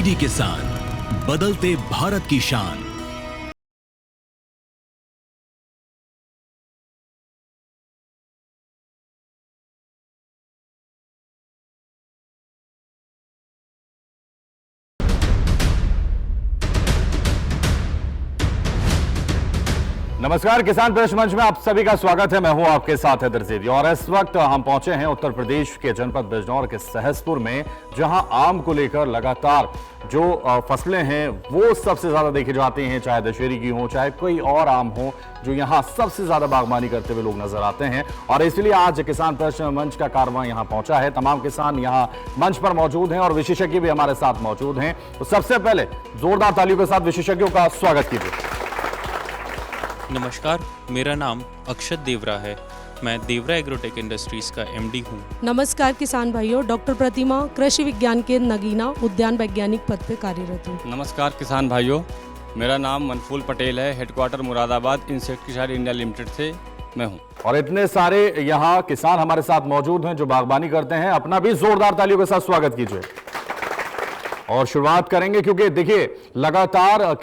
DD किसान, बदलते भारत की शान। नमस्कार, किसान प्रेस मंच में आप सभी का स्वागत है। मैं हूं आपके साथ हैदर ज़ैदी और इस वक्त हम पहुंचे हैं उत्तर प्रदेश के जनपद बिजनौर के सहसपुर में, जहां आम को लेकर लगातार जो फसलें हैं वो सबसे ज्यादा देखी जाती हैं, चाहे दशहरी की हो चाहे कोई और आम हो, जो यहां सबसे ज्यादा बागबानी करते हुए लोग नजर आते हैं। और इसलिए आज किसान प्रेस मंच का कारवां यहां पहुंचा है। तमाम किसान यहां मंच पर मौजूद हैं और विशेषज्ञ भी हमारे साथ मौजूद हैं। तो सबसे पहले जोरदार तालियों के साथ विशेषज्ञों का स्वागत कीजिए। नमस्कार, मेरा नाम अक्षत देवरा है। मैं देवरा एग्रोटेक इंडस्ट्रीज का एमडी हूँ। नमस्कार किसान भाइयों, डॉक्टर प्रतिमा कृषि विज्ञान केंद्र नगीना उद्यान वैज्ञानिक पद पे कार्यरत हूँ। नमस्कार किसान भाइयों, मेरा नाम मनफूल पटेल है। Headquarter Moradabad insecticide India limited से मैं हूँ। और इतने सारे यहाँ किसान हमारे साथ मौजूद हैं जो बागबानी करते हैं, अपना भी जोरदार तालियों के साथ स्वागत कीजिए। और शुरुआत करेंगे क्योंकि देखिए लगातार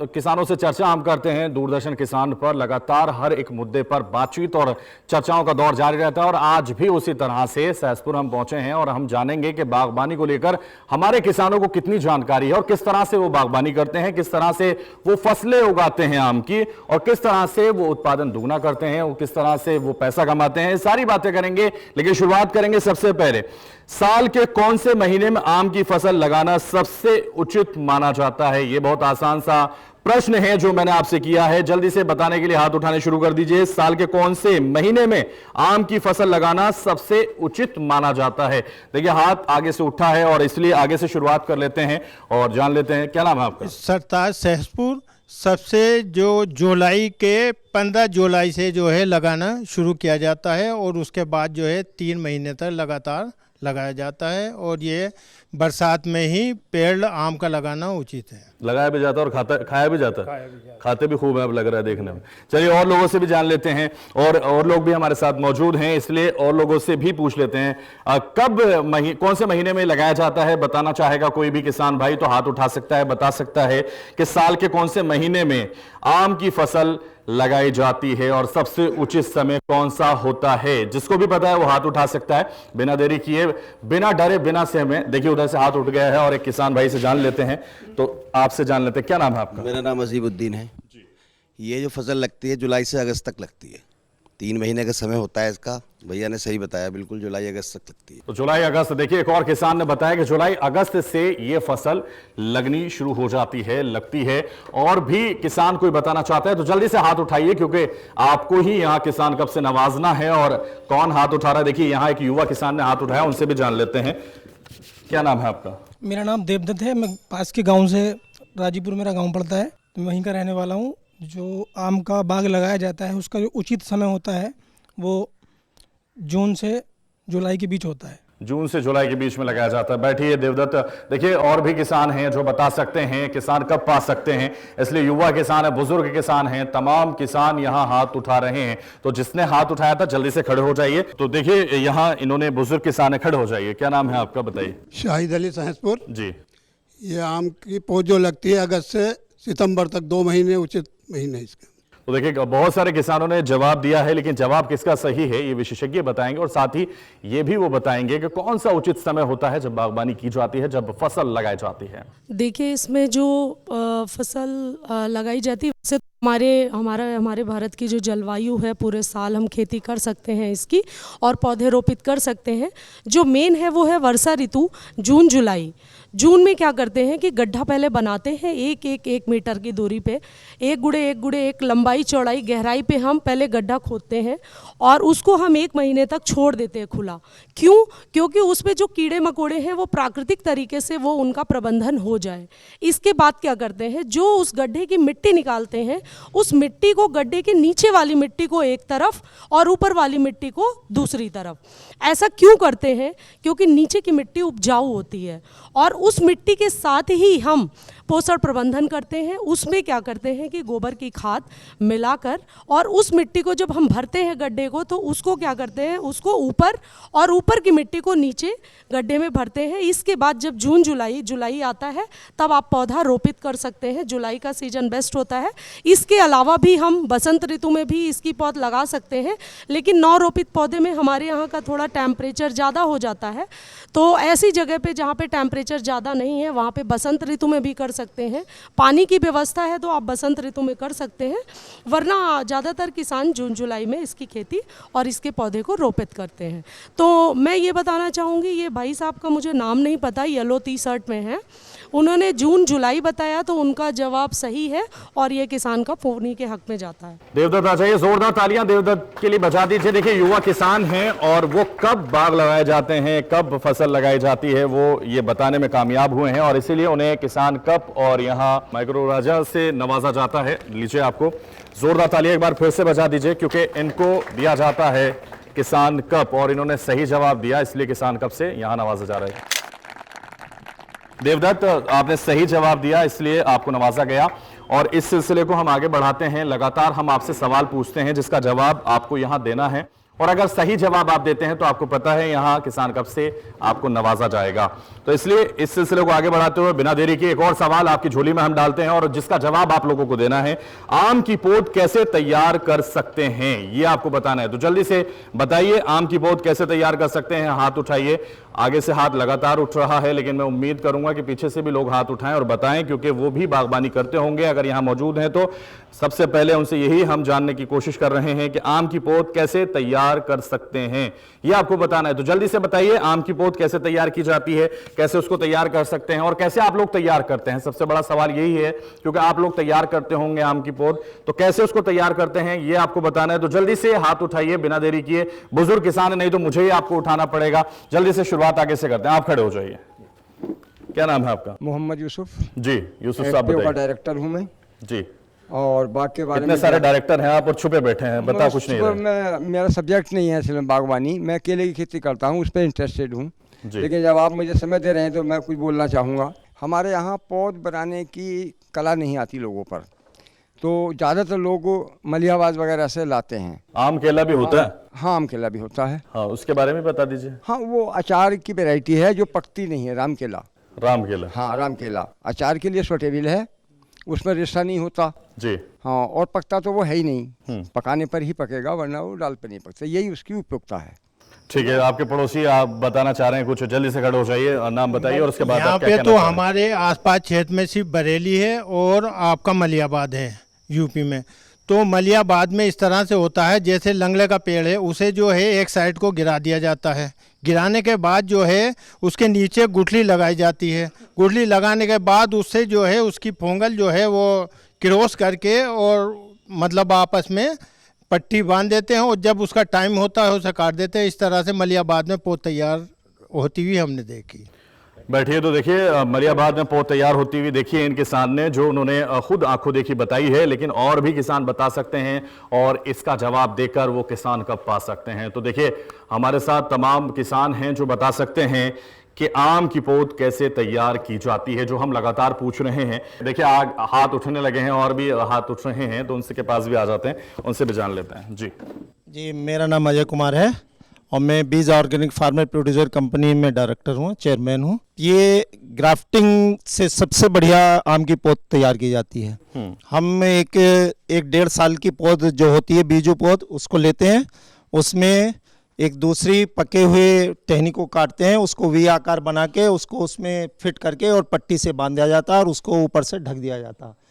किसानों से चर्चा हम करते हैं दूरदर्शन किसान पर, लगातार हर एक मुद्दे पर बातचीत और चर्चाओं का दौर जारी रहता है। और आज भी उसी तरह से सहसपुर हम पहुंचे हैं और हम जानेंगे कि बागबानी को लेकर हमारे किसानों को कितनी जानकारी है और किस तरह से वो बागबानी करते हैं, किस तरह से वो फसलें उगाते हैं आम की, और किस तरह से वो उत्पादन दुगना करते हैं और किस तरह से वो पैसा कमाते हैं। सारी बातें करेंगे, लेकिन शुरुआत करेंगे सबसे पहले, साल के कौन से महीने में आम की फसल लगाना सबसे उचित माना जाता है? यह बहुत आसान सा प्रश्न है जो मैंने आपसे किया है। जल्दी से बताने के लिए हाथ उठाने शुरू कर दीजिए। साल के कौन से महीने में आम की फसल लगाना सबसे उचित माना जाता है? देखिए हाथ आगे से उठा है और इसलिए आगे से शुरुआत कर लेते हैं और जान लेते हैं। क्या नाम है आपका? सरताज सहसपुर। सबसे जो जुलाई के 15 जुलाई से जो है लगाना शुरू किया जाता है और उसके बाद जो है 3 महीने तक लगातार लगाया जाता है। और ये बरसात में ही पेड़ आम का लगाना उचित है। लगाया भी जाता है और खाया भी जाता है। खाते भी खूब है, अब लग रहा है देखने में। चलिए और लोगों से भी जान लेते हैं और लोग भी हमारे साथ मौजूद हैं, इसलिए और लोगों से भी पूछ लेते हैं। कौन से महीने में लगाया जाता है? बताना चाहेगा कोई भी किसान भाई तो हाथ उठा सकता है, बता सकता है कि साल के कौन से महीने में आम की फसल लगाई जाती है और सबसे उचित समय कौन सा होता है? जिसको भी पता है वो हाथ उठा सकता है, बिना देरी किए, बिना डरे, बिना सहमे। देखिए उधर से हाथ उठ गया है और एक किसान भाई से जान लेते हैं। तो आपसे जान लेते हैं, क्या नाम है आपका? मेरा नाम अजीबुद्दीन है जी। ये जो फसल लगती है जुलाई से अगस्त तक लगती है, 3 महीने का समय होता है इसका। भैया ने सही बताया, बिल्कुल जुलाई अगस्त तक लगती है। तो जुलाई अगस्त, देखिए एक और किसान ने बताया कि जुलाई अगस्त से ये फसल लगनी शुरू हो जाती है, लगती है। और भी किसान कोई बताना चाहता है तो जल्दी से हाथ उठाइए, क्योंकि आपको ही यहाँ किसान कब से नवाजना है। और कौन हाथ उठा रहा है? देखिए यहाँ एक युवा किसान ने हाथ उठाया, उनसे भी जान लेते हैं। क्या नाम है आपका? मेरा नाम देवदत्त है। मैं पास के गांव से, राजीपुर मेरा गांव पड़ता है, तो मैं वहीं का रहने वाला हूं। जो आम का बाग लगाया जाता है उसका जो उचित समय होता है वो जून से जुलाई के बीच होता है। जून से जुलाई के बीच में लगाया जाता है। बैठिए देवदत्त। देखिए और भी किसान हैं जो बता सकते हैं किसान कब पा सकते हैं, इसलिए युवा किसान है, बुजुर्ग किसान हैं, तमाम किसान यहाँ हाथ उठा रहे हैं। तो जिसने हाथ उठाया था जल्दी से खड़े हो जाइए। तो देखिए यहाँ इन्होंने, बुजुर्ग किसान है, खड़े हो जाइए। क्या नाम है आपका, बताइए? शाहिद अली सहसपुर जी। ये आम की पौध जो लगती है अगस्त से सितंबर तक, 2 महीने उचित महीने इसके। तो देखिए बहुत सारे किसानों ने जवाब दिया है, लेकिन जवाब किसका सही है ये विशेषज्ञ बताएंगे। और साथ ही ये भी वो बताएंगे कि कौन सा उचित समय होता है जब बागबानी की जाती है, जब फसल लगाई जाती है। देखिए इसमें जो फसल लगाई जाती है, वैसे हमारे भारत की जो जलवायु है, पूरे साल हम खेती कर सकते हैं इसकी और पौधे रोपित कर सकते हैं। जो मेन है वो है वर्षा ऋतु, जून जुलाई। जून में क्या करते हैं कि गड्ढा पहले बनाते हैं, एक मीटर की दूरी पे, एक गुड़े एक लंबाई चौड़ाई गहराई पे हम पहले गड्ढा खोदते हैं और उसको हम 1 महीने तक छोड़ देते हैं खुला। क्यों? क्योंकि उसमें जो कीड़े मकोड़े हैं वो प्राकृतिक तरीके से वो उनका प्रबंधन हो जाए। इसके बाद क्या करते हैं, जो उस गड्ढे की मिट्टी निकालते हैं, उस मिट्टी को, गड्ढे के नीचे वाली मिट्टी को एक तरफ और ऊपर वाली मिट्टी को दूसरी तरफ, ऐसा क्यों करते हैं? क्योंकि नीचे की मिट्टी उपजाऊ होती है और उस मिट्टी के साथ ही हम पोषण प्रबंधन करते हैं। उसमें क्या करते हैं कि गोबर की खाद मिलाकर और उस मिट्टी को जब हम भरते हैं गड्ढे को, तो उसको क्या करते हैं, उसको ऊपर और ऊपर की मिट्टी को नीचे गड्ढे में भरते हैं। इसके बाद जब जून जुलाई आता है तब आप पौधा रोपित कर सकते हैं। जुलाई का सीजन बेस्ट होता है। इसके अलावा भी हम बसंत ऋतु में भी इसकी पौध लगा सकते हैं, लेकिन नौ रोपित पौधे में हमारे यहाँ का थोड़ा टेम्परेचर ज़्यादा हो जाता है। तो ऐसी जगह पे जहाँ पे टेम्परेचर ज़्यादा नहीं है वहाँ पे बसंत ऋतु में भी कर सकते हैं। पानी की व्यवस्था है तो आप बसंत ऋतु में कर सकते हैं, वरना ज़्यादातर किसान जून जुलाई में इसकी खेती और इसके पौधे को रोपित करते हैं। तो मैं ये बताना चाहूँगी, ये भाई साहब का मुझे नाम नहीं पता, येलो टी शर्ट में है, उन्होंने जून जुलाई बताया तो उनका जवाब सही है और ये किसान का उन्हीं के हक में जाता है। देवदत्त आ जाइए, जोरदार तालियां देवदत्त के लिए बजा दीजिए। देखिए युवा किसान हैं और वो कब बाग लगाए जाते हैं, कब फसल लगाई जाती है, वो ये बताने में कामयाब हुए हैं और इसीलिए उन्हें किसान कप और यहाँ माइक्रो राजा से नवाजा जाता है। लीजिए, आपको जोरदार तालियां एक बार फिर से बजा दीजिए क्योंकि इनको दिया जाता है किसान कप और इन्होंने सही जवाब दिया, इसलिए किसान कप से यहां नवाजा जा रहा है। देवदत्त, आपने सही जवाब दिया इसलिए आपको नवाजा गया और इस सिलसिले को हम आगे बढ़ाते हैं। लगातार हम आपसे सवाल पूछते हैं जिसका जवाब आपको यहां देना है और अगर सही जवाब आप देते हैं तो आपको पता है यहां किसान कप से आपको नवाजा जाएगा। तो इसलिए इस सिलसिले को आगे बढ़ाते हुए बिना देरी के एक और सवाल आपकी झोली में हम डालते हैं और जिसका जवाब आप लोगों को देना है। आम की पौध कैसे तैयार कर सकते हैं, ये आपको बताना है। तो जल्दी से बताइए, आम की पौध कैसे तैयार कर सकते हैं? हाथ उठाइए। आगे से हाथ लगातार उठ रहा है, लेकिन मैं उम्मीद करूंगा कि पीछे से भी लोग हाथ उठाएं और बताएं, क्योंकि वो भी बागबानी करते होंगे। अगर यहां मौजूद हैं तो सबसे पहले उनसे यही हम जानने की कोशिश कर रहे हैं कि आम की पौध कैसे तैयार कर सकते हैं, ये आपको बताना है। तो जल्दी से बताइए, आम की पौध कैसे तैयार की जाती है, कैसे उसको तैयार कर सकते हैं और कैसे आप लोग तैयार करते हैं। सबसे बड़ा सवाल यही है, क्योंकि आप लोग तैयार करते होंगे आम की पौध, तो कैसे उसको तैयार करते हैं ये आपको बताना है। तो जल्दी से हाथ उठाइए बिना देरी किए। बुजुर्ग किसान है, नहीं तो मुझे ही आपको उठाना पड़ेगा। जल्दी से शुरुआत आगे से करते हैं। आप खड़े हो जाइए। क्या नाम है आपका? मोहम्मद यूसुफ जी। यूसुफ साहब बताइए। डायरेक्टर हूँ मैं जी। और बाग के बारे में इतने सारे डायरेक्टर हैं आप और छुपे बैठे हैं, बता कुछ नहीं रहे। मेरा सब्जेक्ट नहीं है असल में बागवानी, मैं केले की खेती करता हूँ, उस पर इंटरेस्टेड हूँ। लेकिन जब आप मुझे समय दे रहे हैं तो मैं कुछ बोलना चाहूँगा। हमारे यहाँ पौध बनाने की कला नहीं आती लोगों पर, तो ज़्यादातर लोग मलिहाबाद वगैरह से लाते हैं। आम केला भी होता है? हाँ, आम केला भी होता है। हाँ, उसके बारे में बता दीजिए। हाँ, वो अचार की वैरायटी है जो पकती नहीं है, राम केला। राम केला? हाँ, राम केला अचार के लिए सूटेबल है, उसमें रेशा नहीं होता जी। हाँ, और पकता तो वो है ही नहीं, पकाने पर ही पकेगा, वरना वो डाल पर नहीं पकता। यही उसकी उपयोगिता है। ठीक है, आपके पड़ोसी आप बताना चाह रहे हैं कुछ, जल्दी से खड़े हो जाइए, नाम बताइए और उसके बाद यहाँ पे तो हमारे आसपास क्षेत्र में सिर्फ बरेली है और आपका मलियाबाद है यूपी में। तो मलियाबाद में इस तरह से होता है, जैसे लंगड़े का पेड़ है उसे जो है एक साइड को गिरा दिया जाता है। गिराने के बाद जो है उसके नीचे गुठली लगाई जाती है। गुठली लगाने के बाद उससे जो है उसकी फोंगल जो है वो क्रॉस करके और मतलब आपस में पट्टी बांध देते हैं और जब उसका टाइम होता है उसे काट देते हैं। इस तरह से मलियाबाद में पौध तैयार होती हुई हमने देखी। बैठिए। तो देखिए, मलियाबाद में पौध तैयार होती हुई देखिए इन किसान ने, जो उन्होंने खुद आंखों देखी बताई है, लेकिन और भी किसान बता सकते हैं और इसका जवाब देकर वो किसान कब पा सकते हैं। तो देखिए, हमारे साथ तमाम किसान हैं जो बता सकते हैं कि आम की पौध कैसे तैयार की जाती है, जो हम लगातार पूछ रहे हैं। देखिए, हाथ उठने लगे हैं और भी हाथ उठ रहे हैं, तो उनसे के पास भी आ जाते हैं, उनसे भी जान लेते हैं। जी। मेरा नाम अजय कुमार है और मैं बीज ऑर्गेनिक फार्मर प्रोड्यूसर कंपनी में डायरेक्टर हूँ, चेयरमैन हूँ। ये ग्राफ्टिंग से सबसे बढ़िया आम की पौध तैयार की जाती है। हम एक 1.5 साल की पौध जो होती है, बीजू पौध, उसको लेते हैं, उसमें एक दूसरी पके हुए टहनी को काटते हैं, उसको वी आकार बना के उसको उसमें फिट करके और पट्टी से बांध दिया जाता है और उसको ऊपर से ढक दिया जाता है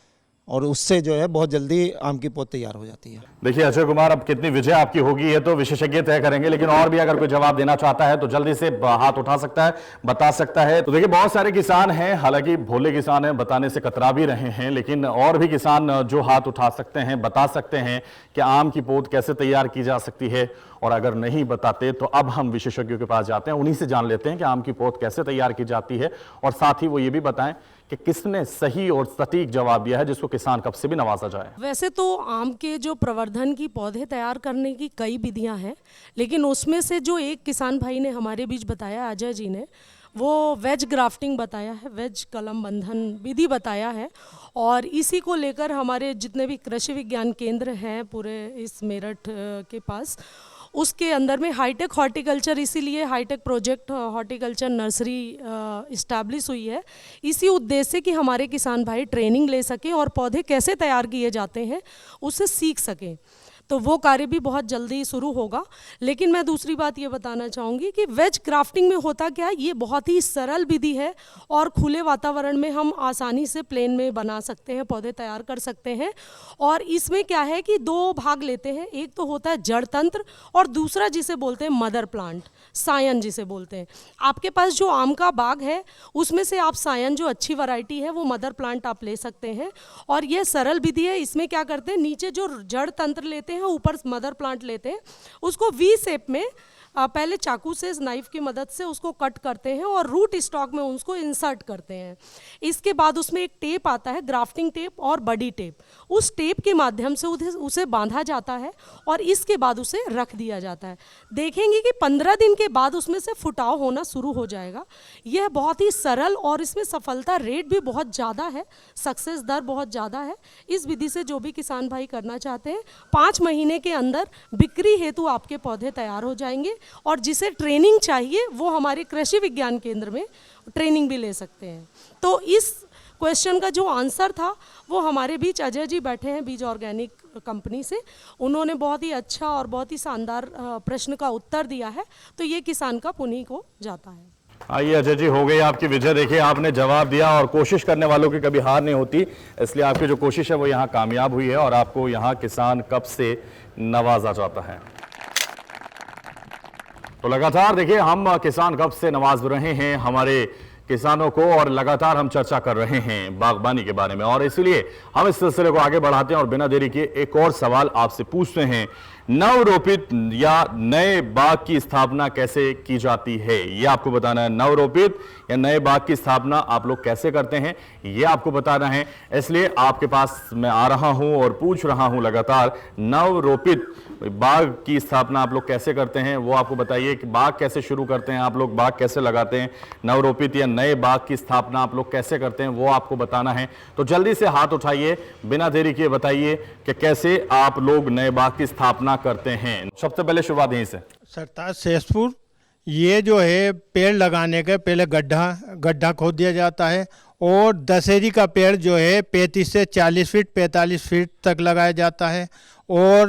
और उससे जो है बहुत जल्दी आम की पौध तैयार हो जाती है। देखिए अजय कुमार, अब कितनी विजय आपकी होगी ये तो विशेषज्ञ तय करेंगे, लेकिन और भी अगर कोई जवाब देना चाहता है तो जल्दी से हाथ उठा सकता है, बता सकता है। तो देखिए, बहुत सारे किसान हैं, हालांकि भोले किसान हैं, बताने से कतरा भी रहे हैं, लेकिन और भी किसान जो हाथ उठा सकते हैं, बता सकते हैं कि आम की पौध कैसे तैयार की जा सकती है, और अगर नहीं बताते तो अब हम विशेषज्ञों के पास जाते हैं, उन्हीं से जान लेते हैं कि आम की पौध कैसे तैयार की जाती है, और साथ ही वो ये भी बताएं कि किसने सही और सटीक जवाब दिया है जिसको किसान कप से भी नवाजा जाए। वैसे तो आम के जो प्रवर्धन की पौधे तैयार करने की कई विधियां हैं, लेकिन उसमें से जो एक किसान भाई ने हमारे बीच बताया, अजय जी ने, वो वेज ग्राफ्टिंग बताया है, वेज कलम बंधन विधि बताया है। और इसी को लेकर हमारे जितने भी कृषि विज्ञान केंद्र हैं पूरे इस मेरठ के पास, उसके अंदर में हाईटेक हॉर्टिकल्चर, इसीलिए high tech project horticulture nursery establish हुई है, इसी उद्देश्य से कि हमारे किसान भाई ट्रेनिंग ले सकें और पौधे कैसे तैयार किए जाते हैं उससे सीख सकें। तो वो कार्य भी बहुत जल्दी शुरू होगा। लेकिन मैं दूसरी बात ये बताना चाहूँगी कि वेज क्राफ्टिंग में होता क्या, ये बहुत ही सरल विधि है और खुले वातावरण में हम आसानी से प्लेन में बना सकते हैं, पौधे तैयार कर सकते हैं। और इसमें क्या है कि दो भाग लेते हैं, एक तो होता है जड़ तंत्र और दूसरा जिसे बोलते हैं मदर प्लांट, सायन जिसे बोलते हैं। आपके पास जो आम का बाग है उसमें से आप सायन जो अच्छी वैरायटी है वो मदर प्लांट आप ले सकते हैं। और ये सरल विधि है। इसमें क्या करते हैं, नीचे जो जड़ तंत्र लेते हैं, ऊपर मदर प्लांट लेते हैं, उसको वी शेप में पहले चाकू से, नाइफ की मदद से उसको कट करते हैं और रूट स्टॉक में उसको इंसर्ट करते हैं। इसके बाद उसमें एक टेप आता है, ग्राफ्टिंग टेप और बडी टेप। उस टेप के माध्यम से उसे बांधा जाता है और इसके बाद उसे रख दिया जाता है। देखेंगे कि 15 दिन के बाद उसमें से फुटाव होना शुरू हो जाएगा। यह बहुत ही सरल और इसमें सफलता रेट भी बहुत ज़्यादा है, सक्सेस दर बहुत ज़्यादा है। इस विधि से जो भी किसान भाई करना चाहते हैं, 5 महीने के अंदर बिक्री हेतु आपके पौधे तैयार हो जाएंगे। और जिसे ट्रेनिंग चाहिए वो हमारे कृषि विज्ञान केंद्र में ट्रेनिंग भी ले सकते हैं। तो इस क्वेश्चन का जो आंसर था वो हमारे बीच अजय जी बैठे हैं बीज ऑर्गेनिक कंपनी से, उन्होंने बहुत ही अच्छा और बहुत ही शानदार प्रश्न का उत्तर दिया है। तो ये किसान का उन्हीं को जाता है। आइए अजय जी, हो गई आपकी विजय। देखिए आपने जवाब दिया और कोशिश करने वालों की कभी हार नहीं होती, इसलिए आपकी जो कोशिश है वो यहाँ कामयाब हुई है और आपको यहाँ किसान कप से नवाजा जाता है। तो लगातार देखिए हम किसान कप से नवाज रहे हैं हमारे किसानों को और लगातार हम चर्चा कर रहे हैं बागबानी के बारे में, और इसलिए हम इस सिलसिले को आगे बढ़ाते हैं और बिना देरी किए एक और सवाल आपसे पूछते हैं। नवरोपित या नए बाग की स्थापना कैसे की जाती है, ये आपको बताना है। नवरोपित या नए बाग की स्थापना आप लोग कैसे करते हैं ये आपको बताना है। इसलिए आपके पास मैं आ रहा हूं और पूछ रहा हूं लगातार, नवरोपित बाग की स्थापना आप लोग कैसे करते हैं वो आपको बताइए कि बाग कैसे शुरू करते हैं आप लोग, बाग कैसे लगाते हैं। नवरोपित या नए बाग की स्थापना आप लोग कैसे करते हैं वो आपको बताना है। तो जल्दी से हाथ उठाइए, बिना देरी किए बताइए कि कैसे आप लोग नए बाग की स्थापना करते हैं। सबसे पहले शुरुआत यहीं से। सरताज शेषपुर, ये जो है पेड़ लगाने के पहले गड्ढा खोद दिया जाता है और दशहरी का पेड़ जो है 35 से 40 फीट 45 फीट तक लगाया जाता है। और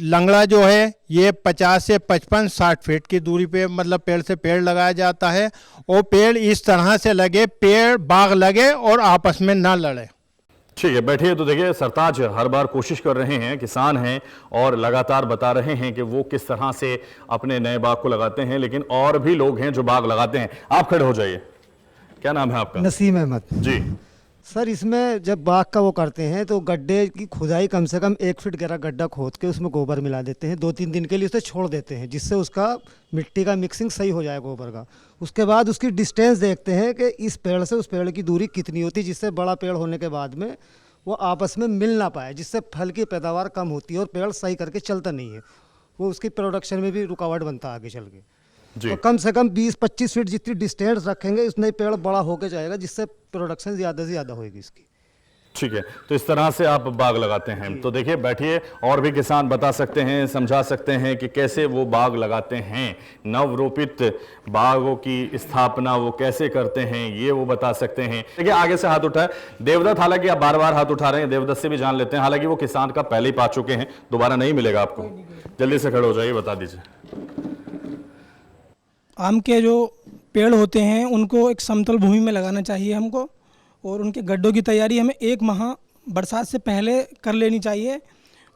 लंगड़ा जो है ये 50 से 55-60 फीट की दूरी पे मतलब पेड़ से पेड़ लगाया जाता है। और पेड़ इस तरह से लगे, पेड़ बाग लगे और आपस में ना लड़े। ठीक है, बैठिए। तो देखिए सरताज हर बार कोशिश कर रहे हैं, किसान हैं और लगातार बता रहे हैं कि वो किस तरह से अपने नए बाग को लगाते हैं, लेकिन और भी लोग हैं जो बाग लगाते हैं। आप खड़े हो जाइए। क्या नाम है आपका? नसीम अहमद जी। सर, इसमें जब बाग का वो करते हैं तो गड्ढे की खुदाई कम से कम 1 फीट गहरा गड्ढा खोद के उसमें गोबर मिला देते हैं, 2-3 दिन के लिए उसे छोड़ देते हैं जिससे उसका मिट्टी का मिक्सिंग सही हो जाए गोबर का। उसके बाद उसकी डिस्टेंस देखते हैं कि इस पेड़ से उस पेड़ की दूरी कितनी होती है, जिससे बड़ा पेड़ होने के बाद में वो आपस में मिल ना पाए, जिससे फल की पैदावार कम होती है और पेड़ सही करके चलता नहीं है, वो उसकी प्रोडक्शन में भी रुकावट बनता है आगे चल के। तो कम से कम 20-25 फीट जितनी डिस्टेंस रखेंगे उतने पेड़ बड़ा होकर जाएगा, जिससे प्रोडक्शन ज़्यादा से ज़्यादा होगी इसकी। ठीक है, तो इस तरह से आप बाग लगाते हैं। तो देखिए बैठिए, और भी किसान बता सकते हैं, समझा सकते हैं कि कैसे वो बाग लगाते हैं। नवरोपित बागों की स्थापना वो कैसे करते हैं ये वो बता सकते हैं। देखिए आगे से हाथ उठाए देवदत्त, हालांकि आप बार बार हाथ उठा रहे हैं, देवदत्त से भी जान लेते हैं। हालांकि वो किसान का पहले ही पा चुके हैं, दोबारा नहीं मिलेगा आपको। जल्दी से खड़े हो जाइए, बता दीजिए। आम के जो पेड़ होते हैं उनको एक समतल भूमि में लगाना चाहिए हमको, और उनके गड्ढों की तैयारी हमें 1 माह बरसात से पहले कर लेनी चाहिए।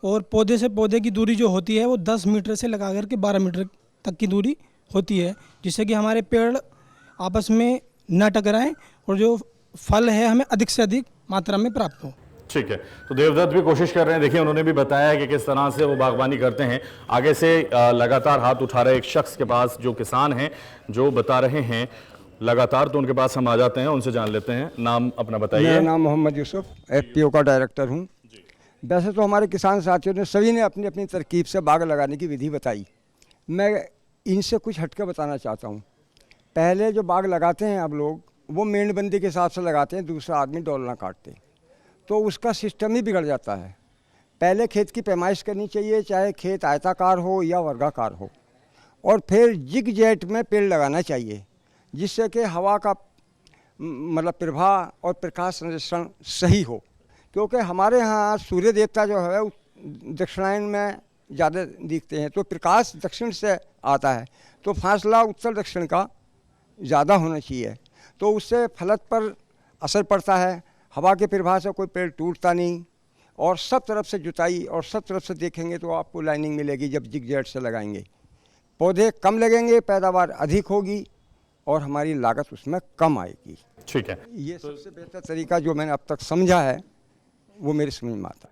और पौधे से पौधे की दूरी जो होती है वो 10 मीटर से लगा करके 12 मीटर तक की दूरी होती है, जिससे कि हमारे पेड़ आपस में न टकराएं और जो फल है हमें अधिक से अधिक मात्रा में प्राप्त हो। ठीक है, तो देवदत्त भी कोशिश कर रहे हैं। देखिए उन्होंने भी बताया कि किस तरह से वो बागवानी करते हैं। आगे से लगातार हाथ उठा रहे एक शख्स के पास जो किसान हैं, जो बता रहे हैं लगातार, तो उनके पास हम आ जाते हैं, उनसे जान लेते हैं। नाम अपना बताइए। मेरा नाम मोहम्मद यूसुफ, FPO का डायरेक्टर हूँ। वैसे तो हमारे किसान साथियों ने सभी ने अपनी अपनी तरकीब से बाग लगाने की विधि बताई। मैं इनसे कुछ हटकर बताना चाहता हूँ। पहले जो बाग लगाते हैं आप लोग, वो मेंढबंदी के हिसाब से लगाते हैं, दूसरा आदमी डोल ना काटते, तो उसका सिस्टम ही बिगड़ जाता है। पहले खेत की पैमाइश करनी चाहिए, चाहे खेत आयताकार हो या वर्गाकार हो, और फिर जिग जैट में पेड़ लगाना चाहिए, जिससे कि हवा का मतलब प्रवाह और प्रकाश संरक्षण सही हो। क्योंकि हमारे यहाँ सूर्य देवता जो है दक्षिणायन में ज़्यादा दिखते हैं, तो प्रकाश दक्षिण से आता है, तो फासला उत्तर दक्षिण का ज़्यादा होना चाहिए, तो उससे फलत पर असर पड़ता है। हवा के प्रवाह से कोई पेड़ टूटता नहीं, और सब तरफ से जुताई और सब तरफ से देखेंगे तो आपको लाइनिंग मिलेगी जब जिग जैट से लगाएंगे। पौधे कम लगेंगे, पैदावार अधिक होगी और हमारी लागत उसमें कम आएगी। ठीक है, ये सबसे बेहतर तरीका जो मैंने अब तक समझा है वो मेरी समझ में आता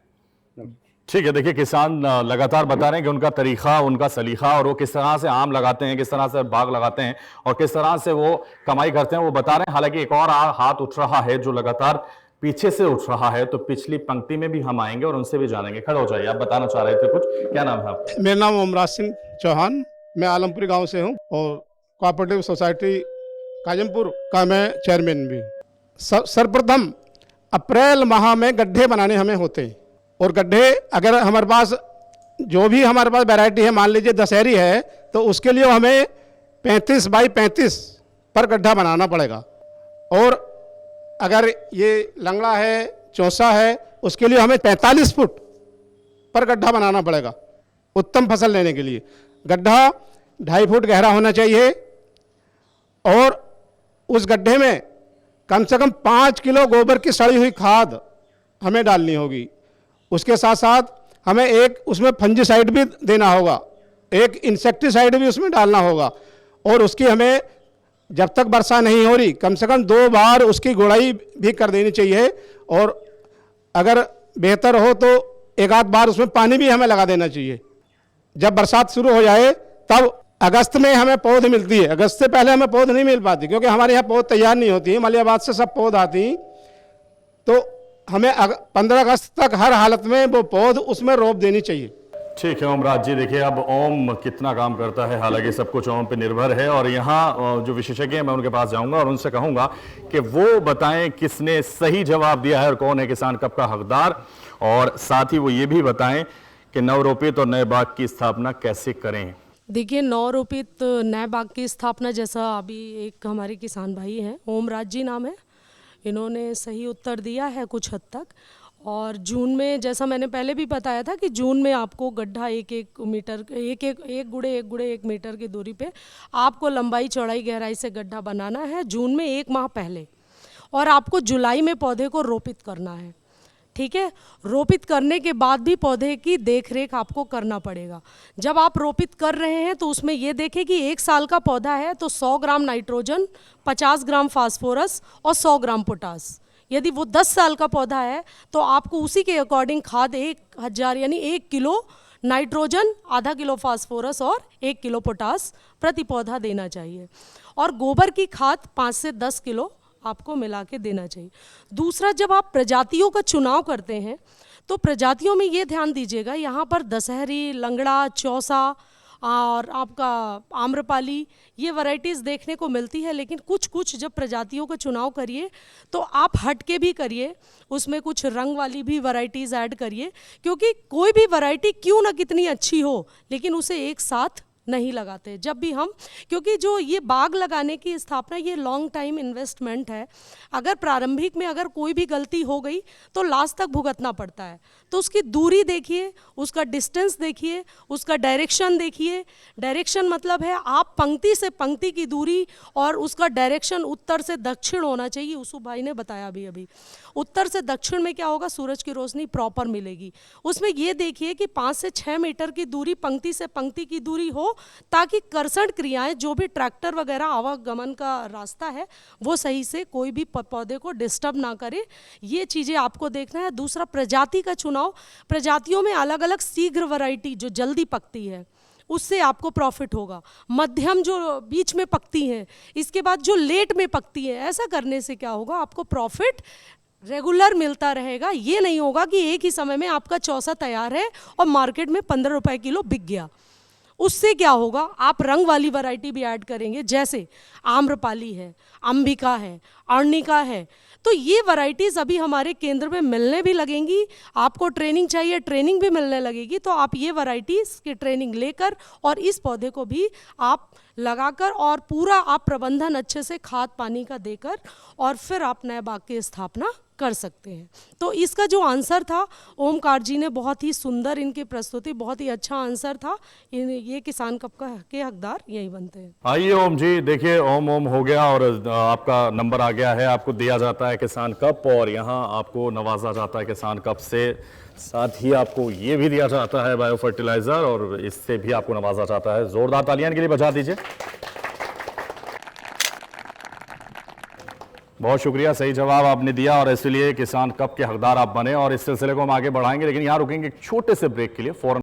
है। ठीक है, देखिए किसान लगातार बता रहे हैं कि उनका तरीका, उनका सलीका, और वो किस तरह से आम लगाते हैं, किस तरह से बाग लगाते हैं और किस तरह से वो कमाई करते हैं, वो बता रहे हैं। हालांकि एक और हाथ उठ रहा है जो लगातार पीछे से उठ रहा है, तो पिछली पंक्ति में भी हम आएंगे और उनसे भी जानेंगे। खड़े हो जाइए, आप बताना चाह रहे थे कुछ, क्या नाम है आपका? मेरा नाम ओमराज सिंह चौहान, मैं आलमपुरी गांव से हूं और कोऑपरेटिव सोसाइटी काजमपुर का मैं चेयरमैन भी हूं। सर्वप्रथम अप्रैल माह में गड्ढे बनाने हमें होते हैं, और गड्ढे अगर हमारे पास जो भी हमारे पास वैरायटी है, मान लीजिए दशहरी है, तो उसके लिए हमें 35 बाई 35 पर गड्ढा बनाना पड़ेगा। और अगर ये लंगड़ा है, चौसा है, उसके लिए हमें 45 फुट पर गड्ढा बनाना पड़ेगा उत्तम फसल लेने के लिए। गड्ढा 2.5 फुट गहरा होना चाहिए, और उस गड्ढे में कम से कम 5 किलो गोबर की सड़ी हुई खाद हमें डालनी होगी। उसके साथ साथ हमें एक उसमें फंजीसाइड भी देना होगा, एक इंसेक्टिसाइड भी उसमें डालना होगा, और उसकी हमें जब तक वर्षा नहीं हो रही कम से कम 2 बार उसकी गुड़ाई भी कर देनी चाहिए, और अगर बेहतर हो तो 1 आध बार उसमें पानी भी हमें लगा देना चाहिए। जब बरसात शुरू हो जाए तब अगस्त में हमें पौध मिलती है, अगस्त से पहले हमें पौध नहीं मिल पाती, क्योंकि हमारे यहाँ पौध तैयार नहीं होती है, मलियाबाद से सब पौध आती, तो हमें 15 अगस्त तक हर हालत में वो पौध उसमें रोप देनी चाहिए। ठीक है ओमराज जी, देखिए अब ओम कितना काम करता है, हालांकि सब कुछ ओम पे निर्भर है, और यहाँ जो विशेषज्ञ हैं मैं उनके पास जाऊंगा और उनसे कहूंगा कि वो बताएं किसने सही जवाब दिया है और कौन है किसान कब का हकदार, और साथ ही वो ये भी बताएं कि नवरोपित और नए बाग की स्थापना कैसे करें। देखिए, नवरोपित नए बाग की स्थापना, जैसा अभी एक हमारे किसान भाई हैं, ओमराज जी नाम है, इन्होंने सही उत्तर दिया है कुछ हद तक। और जून में, जैसा मैंने पहले भी बताया था कि जून में आपको गड्ढा 1-1 मीटर, एक गुड़े 1 मीटर की दूरी पे आपको लंबाई चौड़ाई गहराई से गड्ढा बनाना है, जून में 1 माह पहले, और आपको जुलाई में पौधे को रोपित करना है। ठीक है, रोपित करने के बाद भी पौधे की देखरेख आपको करना पड़ेगा। जब आप रोपित कर रहे हैं तो उसमें ये देखें कि 1 साल का पौधा है तो 100 ग्राम नाइट्रोजन, 50 ग्राम फास्फोरस और 100 ग्राम पोटास। यदि वो 10 साल का पौधा है तो आपको उसी के अकॉर्डिंग खाद 1000 यानी 1 किलो नाइट्रोजन, आधा किलो फास्फोरस और 1 किलो पोटास प्रति पौधा देना चाहिए, और गोबर की खाद 5 से 10 किलो आपको मिला के देना चाहिए। दूसरा, जब आप प्रजातियों का चुनाव करते हैं तो प्रजातियों में ये ध्यान दीजिएगा, यहाँ पर दशहरी, लंगड़ा, चौसा और आपका आम्रपाली, ये वैरायटीज़ देखने को मिलती है, लेकिन कुछ जब प्रजातियों का चुनाव करिए तो आप हट के भी करिए, उसमें कुछ रंग वाली भी वैरायटीज़ ऐड करिए, क्योंकि कोई भी वैरायटी क्यों ना कितनी अच्छी हो, लेकिन उसे एक साथ नहीं लगाते जब भी हम, क्योंकि जो ये बाग लगाने की स्थापना ये लॉन्ग टाइम इन्वेस्टमेंट है। अगर प्रारंभिक में अगर कोई भी गलती हो गई तो लास्ट तक भुगतना पड़ता है। तो उसकी दूरी देखिए, उसका डिस्टेंस देखिए, उसका डायरेक्शन देखिए। डायरेक्शन मतलब है आप पंक्ति से पंक्ति की दूरी, और उसका डायरेक्शन उत्तर से दक्षिण होना चाहिए। यूसुफ भाई ने बताया अभी उत्तर से दक्षिण में क्या होगा, सूरज की रोशनी प्रॉपर मिलेगी। उसमें ये देखिए कि 5 से 6 मीटर की दूरी पंक्ति से पंक्ति की दूरी हो, ताकि कर्षण क्रियाएं, जो भी ट्रैक्टर वगैरह आवागमन का रास्ता है वो सही से कोई भी पौधे को डिस्टर्ब ना करे। ये चीज़ें आपको देखना है। दूसरा, प्रजाति का चुनाव। प्रजातियों में अलग अलग शीघ्र वैरायटी जो जल्दी पकती है उससे आपको प्रॉफिट होगा, मध्यम जो बीच में पकती हैं, इसके बाद जो लेट में पकती है, ऐसा करने से क्या होगा, आपको प्रॉफिट रेगुलर मिलता रहेगा। ये नहीं होगा कि एक ही समय में आपका चौसा तैयार है और मार्केट में 15 रुपए किलो बिक गया। उससे क्या होगा, आप रंग वाली वैरायटी भी ऐड करेंगे, जैसे आम्रपाली है, अंबिका है, अर्णिका है, तो ये वैरायटीज़ अभी हमारे केंद्र में मिलने भी लगेंगी। आपको ट्रेनिंग चाहिए, ट्रेनिंग भी मिलने लगेगी, तो आप ये वैरायटीज़ की ट्रेनिंग लेकर और इस पौधे को भी आप लगाकर और पूरा आप प्रबंधन अच्छे से खाद पानी का देकर और फिर आप नए बाग की स्थापना कर सकते हैं। तो इसका जो आंसर था, ओमकार जी ने बहुत ही सुंदर, इनकी प्रस्तुति बहुत ही अच्छा आंसर था। ये किसान कप का के हकदार यही बनते हैं। आइए ओम जी, देखिए ओम हो गया और आपका नंबर आ गया है, आपको दिया जाता है किसान कप और यहाँ आपको नवाजा जाता है किसान कप से, साथ ही आपको ये भी दिया जाता है बायो फर्टिलाइजर और इससे भी आपको नवाजा जाता है। जोरदार तालियां के लिए बजा दीजिए। बहुत शुक्रिया, सही जवाब आपने दिया और इसलिए किसान कप के हकदार आप बने और इस सिलसिले को हम आगे बढ़ाएंगे, लेकिन यहां रुकेंगे एक छोटे से ब्रेक के लिए। फौरन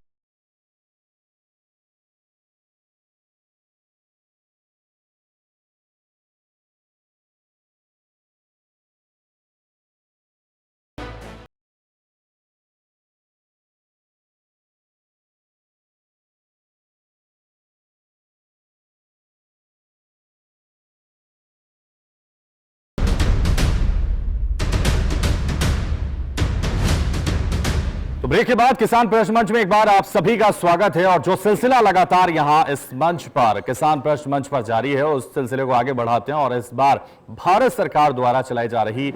तो ब्रेक के बाद किसान प्रश्न मंच में एक बार आप सभी का स्वागत है और जो सिलसिला लगातार यहां इस मंच पर किसान प्रश्न मंच पर जारी है उस सिलसिले को आगे बढ़ाते हैं और इस बार भारत सरकार द्वारा चलाई जा रही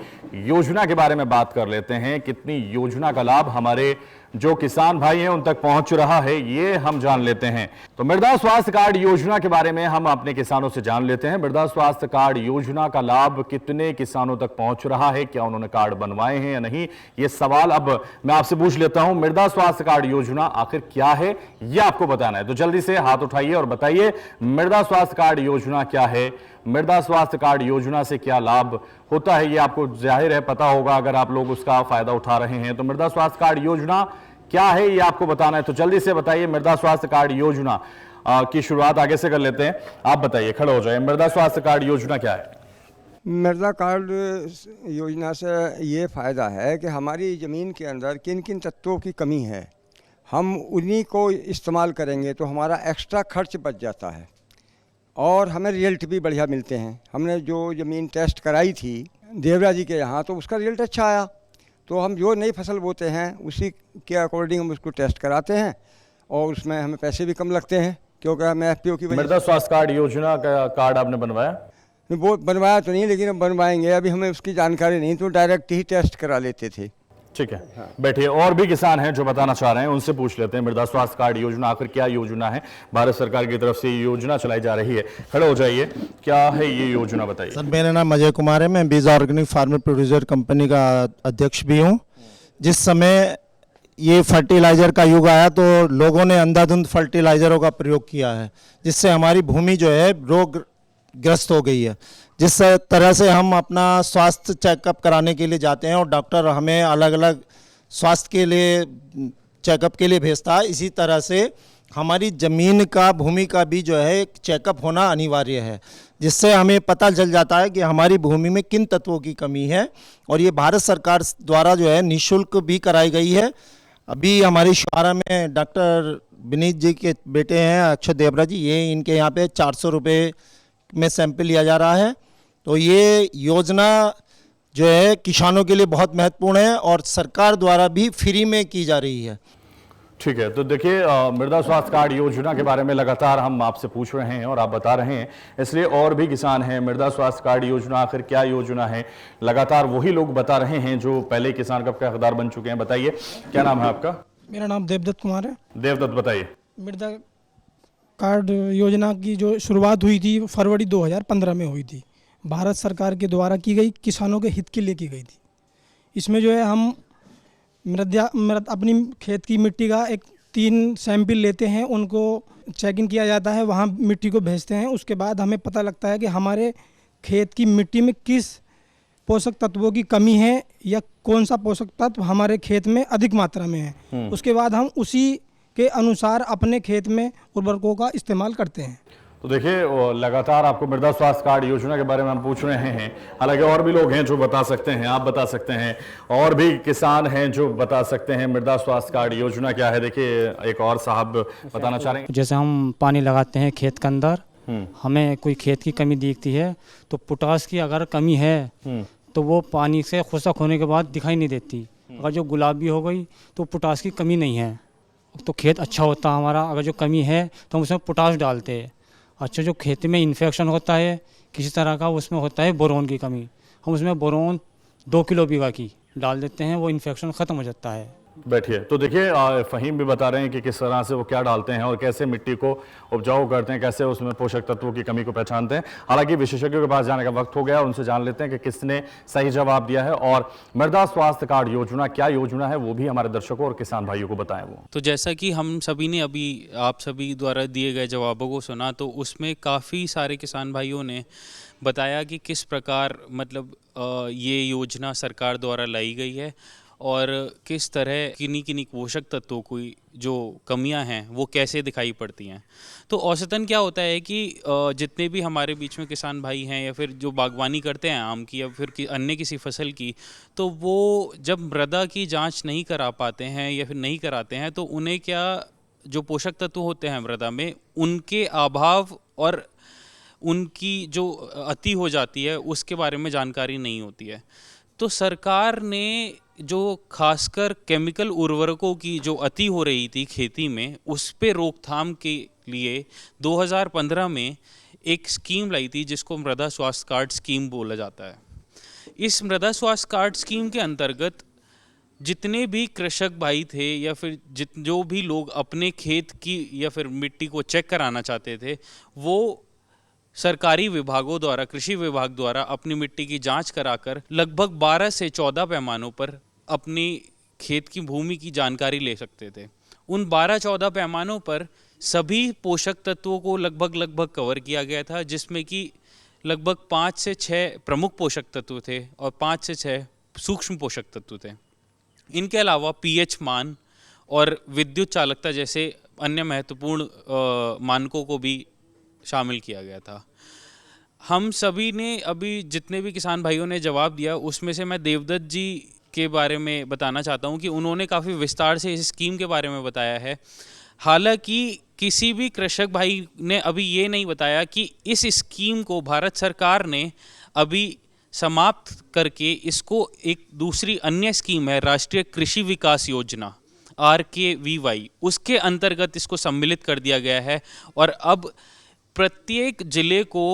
योजना के बारे में बात कर लेते हैं। कितनी योजना का लाभ हमारे जो किसान भाई हैं उन तक पहुंच रहा है, ये हम जान लेते हैं। तो मृदा स्वास्थ्य कार्ड योजना के बारे में हम अपने किसानों से जान लेते हैं। मृदा स्वास्थ्य कार्ड योजना का लाभ कितने किसानों तक पहुंच रहा है, क्या उन्होंने कार्ड बनवाए हैं या नहीं, ये सवाल अब मैं आपसे पूछ लेता हूं। मृदा स्वास्थ्य कार्ड योजना आखिर क्या है, यह आपको बताना है, तो जल्दी से हाथ उठाइए और बताइए मृदा स्वास्थ्य कार्ड योजना क्या है, मृदा स्वास्थ्य कार्ड योजना से क्या लाभ होता है। ये आपको जाहिर है पता होगा अगर आप लोग उसका फायदा उठा रहे हैं। तो मृदा स्वास्थ्य कार्ड योजना क्या है ये आपको बताना है, तो जल्दी से बताइए। मृदा स्वास्थ्य कार्ड योजना की शुरुआत आगे से कर लेते हैं, आप बताइए, खड़े हो जाए। मृदा स्वास्थ्य कार्ड योजना क्या है? मृदा कार्ड योजना से ये फ़ायदा है कि हमारी ज़मीन के अंदर किन किन तत्वों की कमी है, हम उन्हीं को इस्तेमाल करेंगे तो हमारा एक्स्ट्रा खर्च बच जाता है और हमें रिजल्ट भी बढ़िया मिलते हैं। हमने जो ज़मीन टेस्ट कराई थी देवरा जी के यहाँ, तो उसका रिजल्ट अच्छा आया। तो हम जो नई फसल बोते हैं उसी के अकॉर्डिंग हम उसको टेस्ट कराते हैं और उसमें हमें पैसे भी कम लगते हैं, क्योंकि हमें एफपीओ की वजह। मृदा स्वास्थ्य कार्ड योजना का कार्ड आपने बनवाया? वो बनवाया तो नहीं, लेकिन अब बनवाएंगे। अभी हमें उसकी जानकारी नहीं, तो डायरेक्ट ही टेस्ट करा लेते थे। ठीक है, बैठिए। और भी किसान हैं जो बताना चाह रहे हैं, उनसे पूछ लेते हैं। मृदा स्वास्थ्य कार्ड योजना आखिर क्या योजना है, भारत सरकार की तरफ से ये योजना चलाई जा रही है, खड़े हो जाइए, क्या है ये योजना बताइए। सर, मेरा नाम अजय कुमार है, मैं बीज ऑर्गेनिक फार्मर प्रोड्यूसर कंपनी का अध्यक्ष भी हूँ। जिस समय ये फर्टिलाइज़र का युग आया तो लोगों ने अंधाधुंध फर्टिलाइज़रों का प्रयोग किया है, जिससे हमारी भूमि जो है रोग ग्रस्त हो गई है। जिस तरह से हम अपना स्वास्थ्य चेकअप कराने के लिए जाते हैं और डॉक्टर हमें अलग अलग स्वास्थ्य के लिए चेकअप के लिए भेजता है, इसी तरह से हमारी ज़मीन का, भूमि का भी जो है एक चेकअप होना अनिवार्य है, जिससे हमें पता चल जाता है कि हमारी भूमि में किन तत्वों की कमी है। और ये भारत सरकार द्वारा जो है निःशुल्क भी कराई गई है। अभी हमारी शुआरा में डॉक्टर विनीत जी के बेटे हैं अक्षत देवरा जी, ये इनके यहाँ पे 400 रुपये में सैंपल लिया जा रहा है। तो ये योजना जो है किसानों के लिए बहुत महत्वपूर्ण है और सरकार द्वारा भी फ्री में की जा रही है। ठीक है, तो देखिए मृदा स्वास्थ्य कार्ड योजना के बारे में लगातार हम आपसे पूछ रहे हैं और आप बता रहे हैं, इसलिए और भी किसान हैं। मृदा स्वास्थ्य कार्ड योजना आखिर क्या योजना है, लगातार वही लोग बता रहे हैं जो पहले किसान कप के हकदार बन चुके हैं। बताइए, क्या नाम है आपका? मेरा नाम देवदत्त कुमार है। देवदत्त, बताइए। मृदा कार्ड योजना की जो शुरुआत हुई थी फरवरी 2015 में हुई थी, भारत सरकार के द्वारा की गई, किसानों के हित के लिए की गई थी। इसमें जो है हम अपनी खेत की मिट्टी का एक 3 सैंपल लेते हैं, उनको चेक इन किया जाता है, वहाँ मिट्टी को भेजते हैं। उसके बाद हमें पता लगता है कि हमारे खेत की मिट्टी में किस पोषक तत्वों की कमी है या कौन सा पोषक तत्व हमारे खेत में अधिक मात्रा में है। उसके बाद हम उसी के अनुसार अपने खेत में उर्वरकों का इस्तेमाल करते हैं। तो देखिए लगातार आपको मृदा स्वास्थ्य कार्ड योजना के बारे में हम पूछ रहे हैं, हालांकि और भी लोग हैं जो बता सकते हैं, आप बता सकते हैं, और भी किसान हैं जो बता सकते हैं मृदा स्वास्थ्य कार्ड योजना क्या है। देखिए एक और साहब बताना चाह रहे हैं। जैसे हम पानी लगाते हैं खेत के अंदर, हमें कोई खेत की कमी दिखती है तो पोटास की अगर कमी है तो वो पानी से खुशक होने के बाद दिखाई नहीं देती। अगर जो गुलाबी हो गई तो पोटास की कमी नहीं है तो खेत अच्छा होता हमारा। अगर जो कमी है तो हम उसमें पोटास डालते हैं। अच्छा, जो खेत में इन्फेक्शन होता है किसी तरह का, उसमें होता है बोरोन की कमी, हम उसमें बोरोन 2 किलो बीघा की डाल देते हैं, वो इन्फेक्शन ख़त्म हो जाता है। बैठिए। तो देखिए फ़हीम भी बता रहे हैं कि किस तरह से वो क्या डालते हैं और कैसे मिट्टी को उपजाऊ करते हैं, कैसे उसमें पोषक तत्वों की कमी को पहचानते हैं। हालांकि विशेषज्ञों के पास जाने का वक्त हो गया, उनसे जान लेते हैं कि किसने सही जवाब दिया है और मृदा स्वास्थ्य कार्ड योजना क्या योजना है वो भी हमारे दर्शकों और किसान भाइयों को बताएं वो। तो जैसा कि हम सभी ने अभी आप सभी द्वारा दिए गए जवाबों को सुना, तो उसमें काफ़ी सारे किसान भाइयों ने बताया कि किस प्रकार मतलब ये योजना सरकार द्वारा लाई गई है और किस तरह किन्हीं किन्हीं पोषक तत्वों की जो कमियां हैं वो कैसे दिखाई पड़ती हैं। तो औसतन क्या होता है कि जितने भी हमारे बीच में किसान भाई हैं या फिर जो बागवानी करते हैं आम की या फिर अन्य किसी फसल की, तो वो जब मृदा की जांच नहीं करा पाते हैं या फिर नहीं कराते हैं तो उन्हें क्या जो पोषक तत्व होते हैं मृदा में उनके अभाव और उनकी जो अति हो जाती है उसके बारे में जानकारी नहीं होती है। तो सरकार ने जो खासकर केमिकल उर्वरकों की जो अति हो रही थी खेती में, उस पे रोकथाम के लिए 2015 में एक स्कीम लाई थी जिसको मृदा स्वास्थ्य कार्ड स्कीम बोला जाता है। इस मृदा स्वास्थ्य कार्ड स्कीम के अंतर्गत जितने भी कृषक भाई थे या फिर जो भी लोग अपने खेत की या फिर मिट्टी को चेक कराना चाहते थे, वो सरकारी विभागों द्वारा, कृषि विभाग द्वारा अपनी मिट्टी की जांच कराकर लगभग 12 से 14 पैमानों पर अपनी खेत की भूमि की जानकारी ले सकते थे। उन 12-14 पैमानों पर सभी पोषक तत्वों को लगभग कवर किया गया था, जिसमें कि लगभग 5 से 6 प्रमुख पोषक तत्व थे और 5 से 6 सूक्ष्म पोषक तत्व थे। इनके अलावा पीएच मान और विद्युत चालकता जैसे अन्य महत्वपूर्ण मानकों को भी शामिल किया गया था। हम सभी ने अभी जितने भी किसान भाइयों ने जवाब दिया उसमें से मैं देवदत्त जी के बारे में बताना चाहता हूं कि उन्होंने काफ़ी विस्तार से इस स्कीम के बारे में बताया है। हालांकि किसी भी कृषक भाई ने अभी ये नहीं बताया कि इस स्कीम को भारत सरकार ने अभी समाप्त करके इसको एक दूसरी अन्य स्कीम है राष्ट्रीय कृषि विकास योजना RKVY, उसके अंतर्गत इसको सम्मिलित कर दिया गया है और अब प्रत्येक जिले को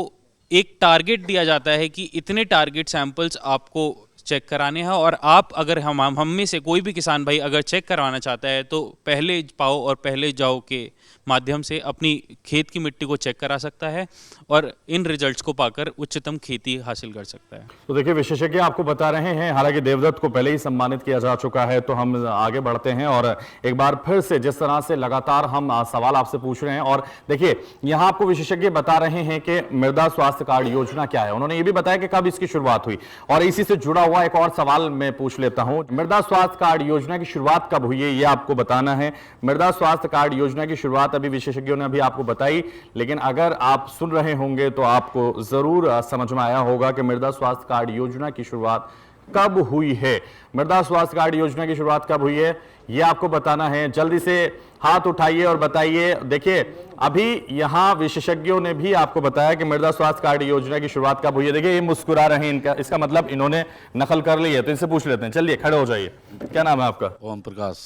एक टारगेट दिया जाता है कि इतने टारगेट सैंपल्स आपको चेक कराने हैं और आप अगर हम में से कोई भी किसान भाई अगर चेक करवाना चाहता है तो पहले पाओ और पहले जाओ के माध्यम से अपनी खेत की मिट्टी को चेक करा सकता है और इन रिजल्ट्स को पाकर उच्चतम खेती हासिल कर सकता है। तो देखिए विशेषज्ञ आपको बता रहे हैं, हालांकि देवदत्त को पहले ही सम्मानित किया जा चुका है, तो हम आगे बढ़ते हैं और एक बार फिर से जिस तरह से लगातार हम सवाल आपसे पूछ रहे हैं और देखिए यहाँ आपको विशेषज्ञ बता रहे हैं कि मृदा स्वास्थ्य कार्ड योजना क्या है। उन्होंने ये भी बताया कि कब इसकी शुरुआत हुई और इसी से जुड़ा हुआ एक और सवाल मैं पूछ लेता हूं, मृदा स्वास्थ्य कार्ड योजना की शुरुआत कब हुई है ये आपको बताना है। मृदा स्वास्थ्य कार्ड योजना की शुरुआत अभी विशेषज्ञों ने अभी आपको बताई, लेकिन अगर आप सुन रहे होंगे तो आपको जरूर समझ में आया होगा कि मृदा स्वास्थ्य कार्ड योजना की शुरुआत कब हुई है। मृदा स्वास्थ्य कार्ड योजना की शुरुआत कब हुई है ये आपको बताना है। जल्दी से हाथ उठाइए और बताइए। देखिए अभी यहां विशेषज्ञों ने भी आपको बताया कि मृदा स्वास्थ्य कार्ड योजना की शुरुआत कब हुई है। देखिए ये मुस्कुरा रहे हैं, इसका मतलब इन्होंने नकल कर ली है, तो इनसे पूछ लेते हैं। चलिए खड़े हो जाइए। क्या नाम है आपका? ओम प्रकाश।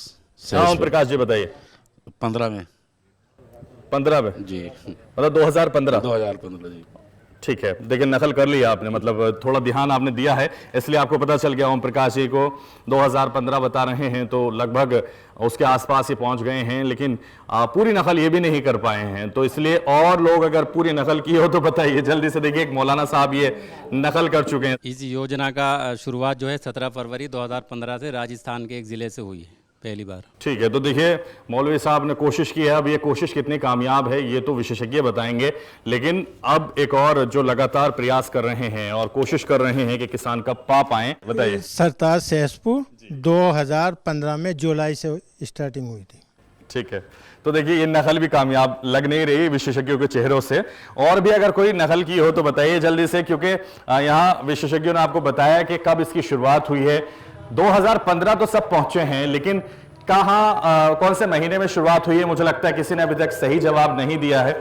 ओम प्रकाश जी बताइए। 15 में 15 में जी, मतलब 2015 जी। ठीक है, देखिए नकल कर लिया आपने, मतलब थोड़ा ध्यान आपने दिया है इसलिए आपको पता चल गया। ओम प्रकाश जी को 2015 बता रहे हैं तो लगभग उसके आसपास ही पहुंच गए हैं, लेकिन पूरी नकल ये भी नहीं कर पाए हैं। तो इसलिए और लोग अगर पूरी नकल की हो तो बताइए जल्दी से। देखिए एक मौलाना साहब ये नकल कर चुके हैं। इस योजना का शुरुआत जो है 17 फरवरी 2015 से राजस्थान के एक ज़िले से हुई है। पहली बार। ठीक है, तो देखिए मौलवी साहब ने कोशिश की है, अब ये कोशिश कितनी कामयाब है ये तो विशेषज्ञ बताएंगे, लेकिन अब एक और जो लगातार प्रयास कर रहे हैं और कोशिश कर रहे हैं कि किसान कब पा पाए, बताइए। सरताज सहसपुर 2015 में जुलाई से स्टार्टिंग हुई थी। ठीक है, तो देखिए ये नकल भी कामयाब लग नहीं रही विशेषज्ञों के चेहरों से। और भी अगर कोई नकल की हो तो बताइए जल्दी से, क्योंकि यहाँ विशेषज्ञों ने आपको बताया कि कब इसकी शुरुआत हुई है। 2015 तो सब पहुंचे हैं, लेकिन कहाँ कौन से महीने में शुरुआत हुई है, मुझे लगता है किसी ने अभी तक सही जवाब नहीं दिया है।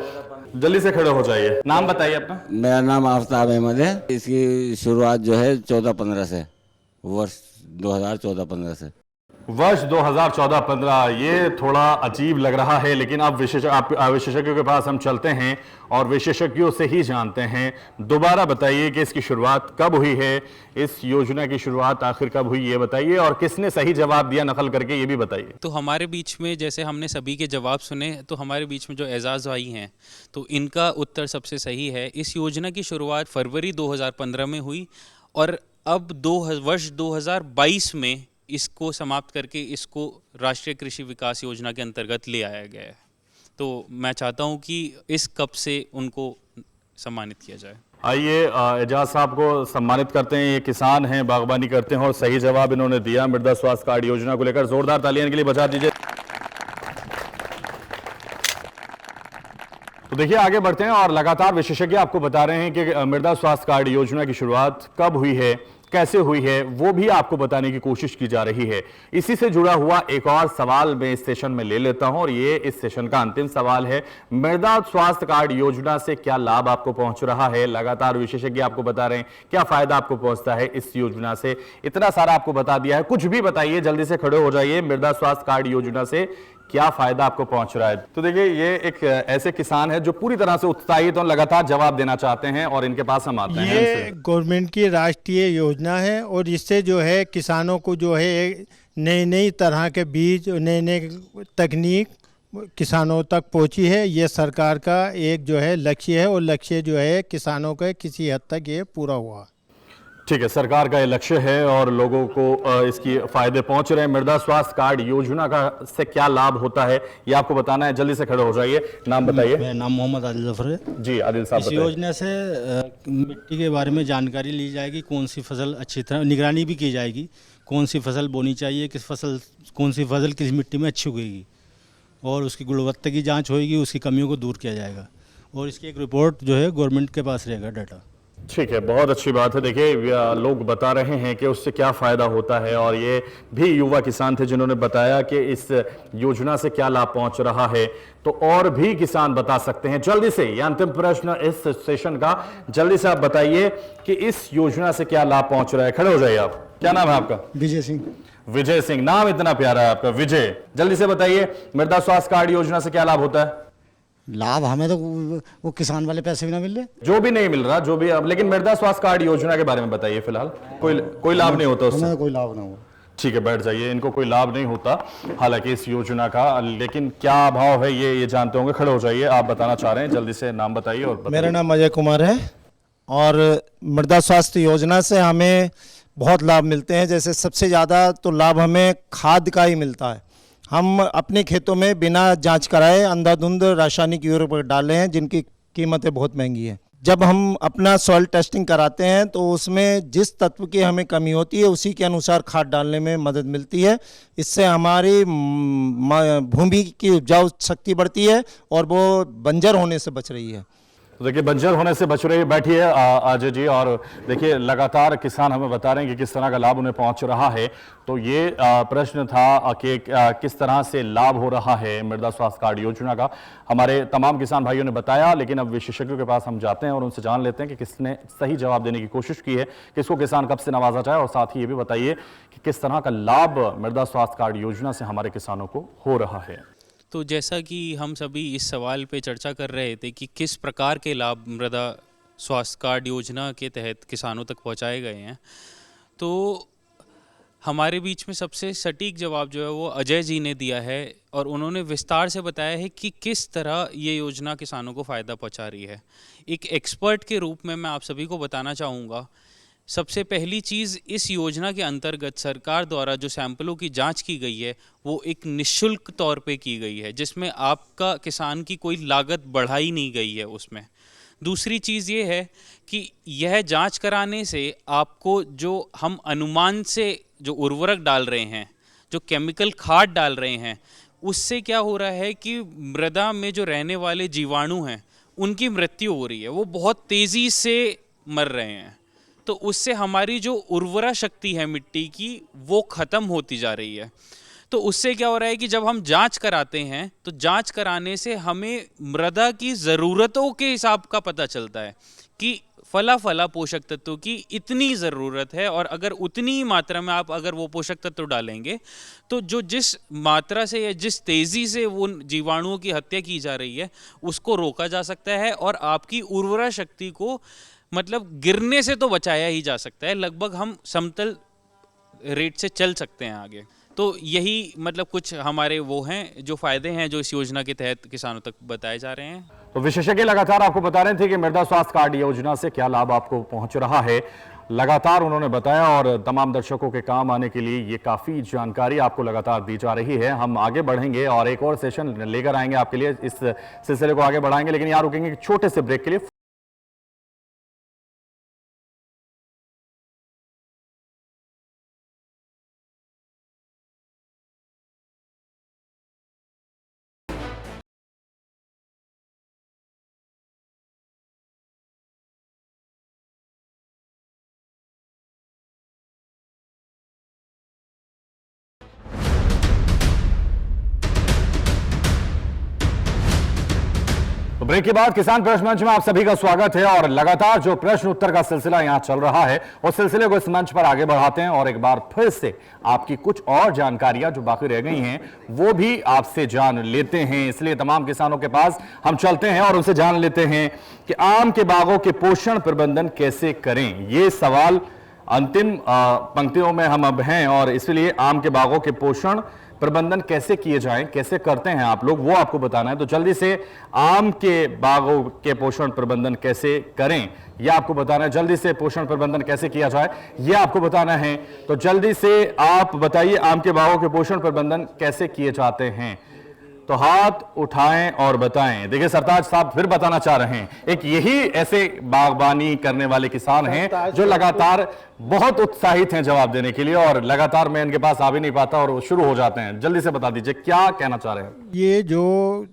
जल्दी से खड़े हो जाइए, नाम बताइए अपना। मेरा नाम आफ्ताब अहमद है। इसकी शुरुआत जो है 14-15 से, वर्ष 2014-15 से। वर्ष 2014-15, ये थोड़ा अजीब लग रहा है, लेकिन अब विशेषज्ञों के पास हम चलते हैं और विशेषज्ञों से ही जानते हैं। दोबारा बताइए कि इसकी शुरुआत कब हुई है, इस योजना की शुरुआत आखिर कब हुई ये बताइए, और किसने सही जवाब दिया नकल करके ये भी बताइए। तो हमारे बीच में जैसे हमने सभी के जवाब सुने, तो हमारे बीच में जो एजाज भाई हैं, तो इनका उत्तर सबसे सही है। इस योजना की शुरुआत फरवरी 2015 में हुई और अब वर्ष 2022 में इसको समाप्त करके इसको राष्ट्रीय कृषि विकास योजना के अंतर्गत ले आया गया है। तो मैं चाहता हूं कि इस कप से उनको सम्मानित किया जाए। आइए एजाज साहब को सम्मानित करते हैं। ये किसान हैं, बागबानी करते हैं और सही जवाब इन्होंने दिया मृदा स्वास्थ्य कार्ड योजना को लेकर। जोरदार तालियां के लिए बजा दीजिए। तो देखिए आगे बढ़ते हैं और लगातार विशेषज्ञ आपको बता रहे हैं कि मृदा स्वास्थ्य कार्ड योजना की शुरुआत कब हुई है, कैसे हुई है, वो भी आपको बताने की कोशिश की जा रही है। इसी से जुड़ा हुआ एक और सवाल मैं इस सेशन में ले लेता हूं और ये इस सेशन का अंतिम सवाल है। मृदा स्वास्थ्य कार्ड योजना से क्या लाभ आपको पहुंच रहा है? लगातार विशेषज्ञ आपको बता रहे हैं क्या फायदा आपको पहुंचता है इस योजना से। इतना सारा आपको बता दिया है, कुछ भी बताइए, जल्दी से खड़े हो जाइए। मृदा स्वास्थ्य कार्ड योजना से क्या फायदा आपको पहुंच रहा है? तो देखिए ये एक ऐसे किसान है जो पूरी तरह से उत्साहित और लगातार जवाब देना चाहते हैं और इनके पास हम आते हैं। ये गवर्नमेंट की राष्ट्रीय योजना है और इससे जो है किसानों को जो है नई नई तरह के बीज, नई नई तकनीक किसानों तक पहुंची है। ये सरकार का एक जो है लक्ष्य है और लक्ष्य जो है किसानों का किसी हद तक ये पूरा हुआ। ठीक है, सरकार का ये लक्ष्य है और लोगों को इसकी फायदे पहुंच रहे हैं। मृदा स्वास्थ्य कार्ड योजना का से क्या लाभ होता है ये आपको बताना है। जल्दी से खड़े हो जाइए, नाम बताइए। मेरा नाम मोहम्मद आदिल जफर है जी। आदिल साहब, इस योजना से मिट्टी के बारे में जानकारी ली जाएगी, कौन सी फसल अच्छी तरह निगरानी भी की जाएगी, कौन सी फसल बोनी चाहिए, कौन सी फसल किस मिट्टी में अच्छी उगेगी और उसकी गुणवत्ता की जाँच होगी, उसकी कमियों को दूर किया जाएगा और इसकी एक रिपोर्ट जो है गवर्नमेंट के पास रहेगा डाटा। ठीक है, बहुत अच्छी बात है। देखिए लोग बता रहे हैं कि उससे क्या फायदा होता है और ये भी युवा किसान थे जिन्होंने बताया कि इस योजना से क्या लाभ पहुंच रहा है। तो और भी किसान बता सकते हैं। जल्दी से, ये अंतिम प्रश्न इस सेशन का, जल्दी से आप बताइए कि इस योजना से क्या लाभ पहुंच रहा है। खड़े हो जाइए आप। क्या नाम है आपका? विजय सिंह। विजय सिंह, नाम इतना प्यारा है आपका, विजय। जल्दी से बताइए मृदा स्वास्थ्य कार्ड योजना से क्या लाभ होता है? लाभ हमें तो वो किसान वाले पैसे भी ना मिल रहे, जो भी नहीं मिल रहा, जो भी अब, लेकिन मृदा स्वास्थ्य कार्ड योजना के बारे में बताइए। फिलहाल कोई लाभ नहीं होता उससे? कोई लाभ ना हो। ठीक है, बैठ जाइए। इनको कोई लाभ नहीं होता हालांकि इस योजना का, लेकिन क्या अभाव है ये जानते होंगे। खड़े हो जाइए, आप बताना चाह रहे हैं, जल्दी से नाम बताइए। और मेरा नाम अजय कुमार है और मृदा स्वास्थ्य योजना से हमें बहुत लाभ मिलते हैं। जैसे सबसे ज़्यादा तो लाभ हमें खाद का ही मिलता है। हम अपने खेतों में बिना जांच कराए अंधाधुंध रासायनिक यूरिया डाले हैं जिनकी कीमतें बहुत महंगी हैं। जब हम अपना सॉइल टेस्टिंग कराते हैं तो उसमें जिस तत्व की हमें कमी होती है उसी के अनुसार खाद डालने में मदद मिलती है। इससे हमारी भूमि की उपजाऊ शक्ति बढ़ती है और वो बंजर होने से बच रही है। तो देखिए बंजर होने से बच रही। बैठिए अजय जी। और देखिए लगातार किसान हमें बता रहे हैं कि किस तरह का लाभ उन्हें पहुंच रहा है। तो ये प्रश्न था कि किस तरह से लाभ हो रहा है मृदा स्वास्थ्य कार्ड योजना का। हमारे तमाम किसान भाइयों ने बताया, लेकिन अब विशेषज्ञों के पास हम जाते हैं और उनसे जान लेते हैं कि किसने सही जवाब देने की कोशिश की है, किसको किसान कब से नवाजा जाए। और साथ ही ये भी बताइए कि किस तरह का लाभ मृदा स्वास्थ्य कार्ड योजना से हमारे किसानों को हो रहा है। तो जैसा कि हम सभी इस सवाल पे चर्चा कर रहे थे कि किस प्रकार के लाभ मृदा स्वास्थ्य कार्ड योजना के तहत किसानों तक पहुंचाए गए हैं, तो हमारे बीच में सबसे सटीक जवाब जो है वो अजय जी ने दिया है और उन्होंने विस्तार से बताया है कि किस तरह ये योजना किसानों को फ़ायदा पहुंचा रही है। एक एक्सपर्ट के रूप में मैं आप सभी को बताना चाहूँगा, सबसे पहली चीज़, इस योजना के अंतर्गत सरकार द्वारा जो सैंपलों की जांच की गई है वो एक निःशुल्क तौर पे की गई है, जिसमें आपका किसान की कोई लागत बढ़ाई नहीं गई है उसमें। दूसरी चीज़ ये है कि यह जांच कराने से आपको जो हम अनुमान से जो उर्वरक डाल रहे हैं, जो केमिकल खाद डाल रहे हैं, उससे क्या हो रहा है कि मृदा में जो रहने वाले जीवाणु हैं उनकी मृत्यु हो रही है, वो बहुत तेज़ी से मर रहे हैं। तो उससे हमारी जो उर्वरा शक्ति है मिट्टी की वो ख़त्म होती जा रही है। तो उससे क्या हो रहा है कि जब हम जांच कराते हैं तो जांच कराने से हमें मृदा की ज़रूरतों के हिसाब का पता चलता है कि फला पोषक तत्वों की इतनी ज़रूरत है, और अगर उतनी ही मात्रा में आप अगर वो पोषक तत्व डालेंगे तो जो जिस मात्रा से या जिस तेज़ी से वो जीवाणुओं की हत्या की जा रही है उसको रोका जा सकता है, और आपकी उर्वरा शक्ति को मतलब गिरने से तो बचाया ही जा सकता है। लगभग हम समतल रेट से चल सकते हैं आगे। तो यही मतलब कुछ हमारे वो हैं जो फ़ायदे हैं जो इस योजना के तहत किसानों तक बताए जा रहे हैं। तो विशेषज्ञ लगातार आपको बता रहे थे कि मृदा स्वास्थ्य कार्ड योजना से क्या लाभ आपको पहुंच रहा है, लगातार उन्होंने बताया, और तमाम दर्शकों के काम आने के लिए ये काफ़ी जानकारी आपको लगातार दी जा रही है। हम आगे बढ़ेंगे और एक और सेशन लेकर आएंगे आपके लिए, इस सिलसिले को आगे बढ़ाएंगे, लेकिन यहाँ रुकेंगे एक छोटे से ब्रेक के लिए। ब्रेक के बाद किसान प्रश्न मंच में आप सभी का स्वागत है, और लगातार जो प्रश्न उत्तर का सिलसिला यहां चल रहा है उस सिलसिले को इस मंच पर आगे बढ़ाते हैं, और एक बार फिर से आपकी कुछ और जानकारियां जो बाकी रह गई हैं वो भी आपसे जान लेते हैं। इसलिए तमाम किसानों के पास हम चलते हैं और उनसे जान लेते हैं कि आम के बागों के पोषण प्रबंधन कैसे करें। ये सवाल अंतिम पंक्तियों में हम अब हैं, और इसलिए आम के बागों के पोषण प्रबंधन कैसे किए जाएं, कैसे करते हैं आप लोग, वो आपको बताना है। तो जल्दी से आम के बागों के पोषण प्रबंधन कैसे करें यह आपको बताना है। जल्दी से पोषण प्रबंधन कैसे किया जाए यह आपको बताना है। तो जल्दी से आप बताइए आम के बागों के पोषण प्रबंधन कैसे किए जाते हैं। तो हाथ उठाएं और बताएं। देखिए सरताज साहब फिर बताना चाह रहे हैं, एक यही ऐसे बागबानी करने वाले किसान हैं जो लगातार बहुत उत्साहित हैं जवाब देने के लिए, और लगातार मैं इनके पास आ भी नहीं पाता और शुरू हो जाते हैं। जल्दी से बता दीजिए क्या कहना चाह रहे हैं। ये जो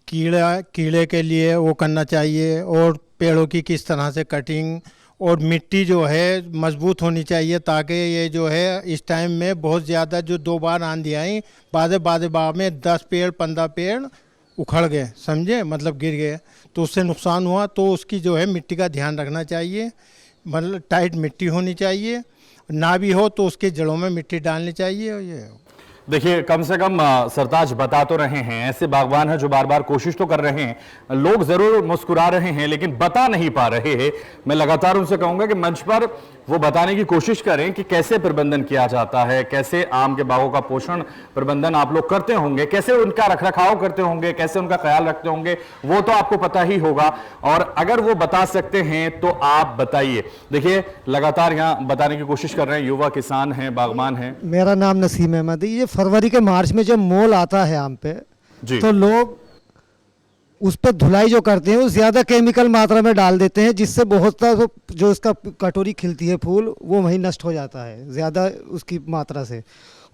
कीड़े के लिए वो करना चाहिए, और पेड़ों की किस तरह से कटिंग, और मिट्टी जो है मजबूत होनी चाहिए, ताकि ये जो है इस टाइम में बहुत ज़्यादा जो 2 बार आंधी आई, बाद में 10 पेड़ 15 पेड़ उखड़ गए, समझे, मतलब गिर गए, तो उससे नुकसान हुआ। तो उसकी जो है मिट्टी का ध्यान रखना चाहिए, मतलब टाइट मिट्टी होनी चाहिए, ना भी हो तो उसके जड़ों में मिट्टी डालनी चाहिए। ये देखिए कम से कम सरताज बता तो रहे हैं, ऐसे बागवान हैं जो बार बार कोशिश तो कर रहे हैं, लोग जरूर मुस्कुरा रहे हैं लेकिन बता नहीं पा रहे हैं। मैं लगातार उनसे कहूंगा कि मंच पर वो बताने की कोशिश करें कि कैसे प्रबंधन किया जाता है, कैसे आम के बागों का पोषण प्रबंधन आप लोग करते होंगे, कैसे उनका रखरखाव करते होंगे, कैसे उनका ख्याल रखते होंगे, वो तो आपको पता ही होगा। और अगर वो बता सकते हैं तो आप बताइए। देखिए लगातार यहाँ बताने की कोशिश कर रहे हैं, युवा किसान हैं, बागवान हैं। मेरा नाम नसीम अहमद है। ये फरवरी के मार्च में जब मोल आता है आम पे, तो लोग उस पर धुलाई जो करते हैं वो ज़्यादा केमिकल मात्रा में डाल देते हैं, जिससे बहुत सा जो इसका कटोरी खिलती है फूल वो वहीं नष्ट हो जाता है ज़्यादा उसकी मात्रा से।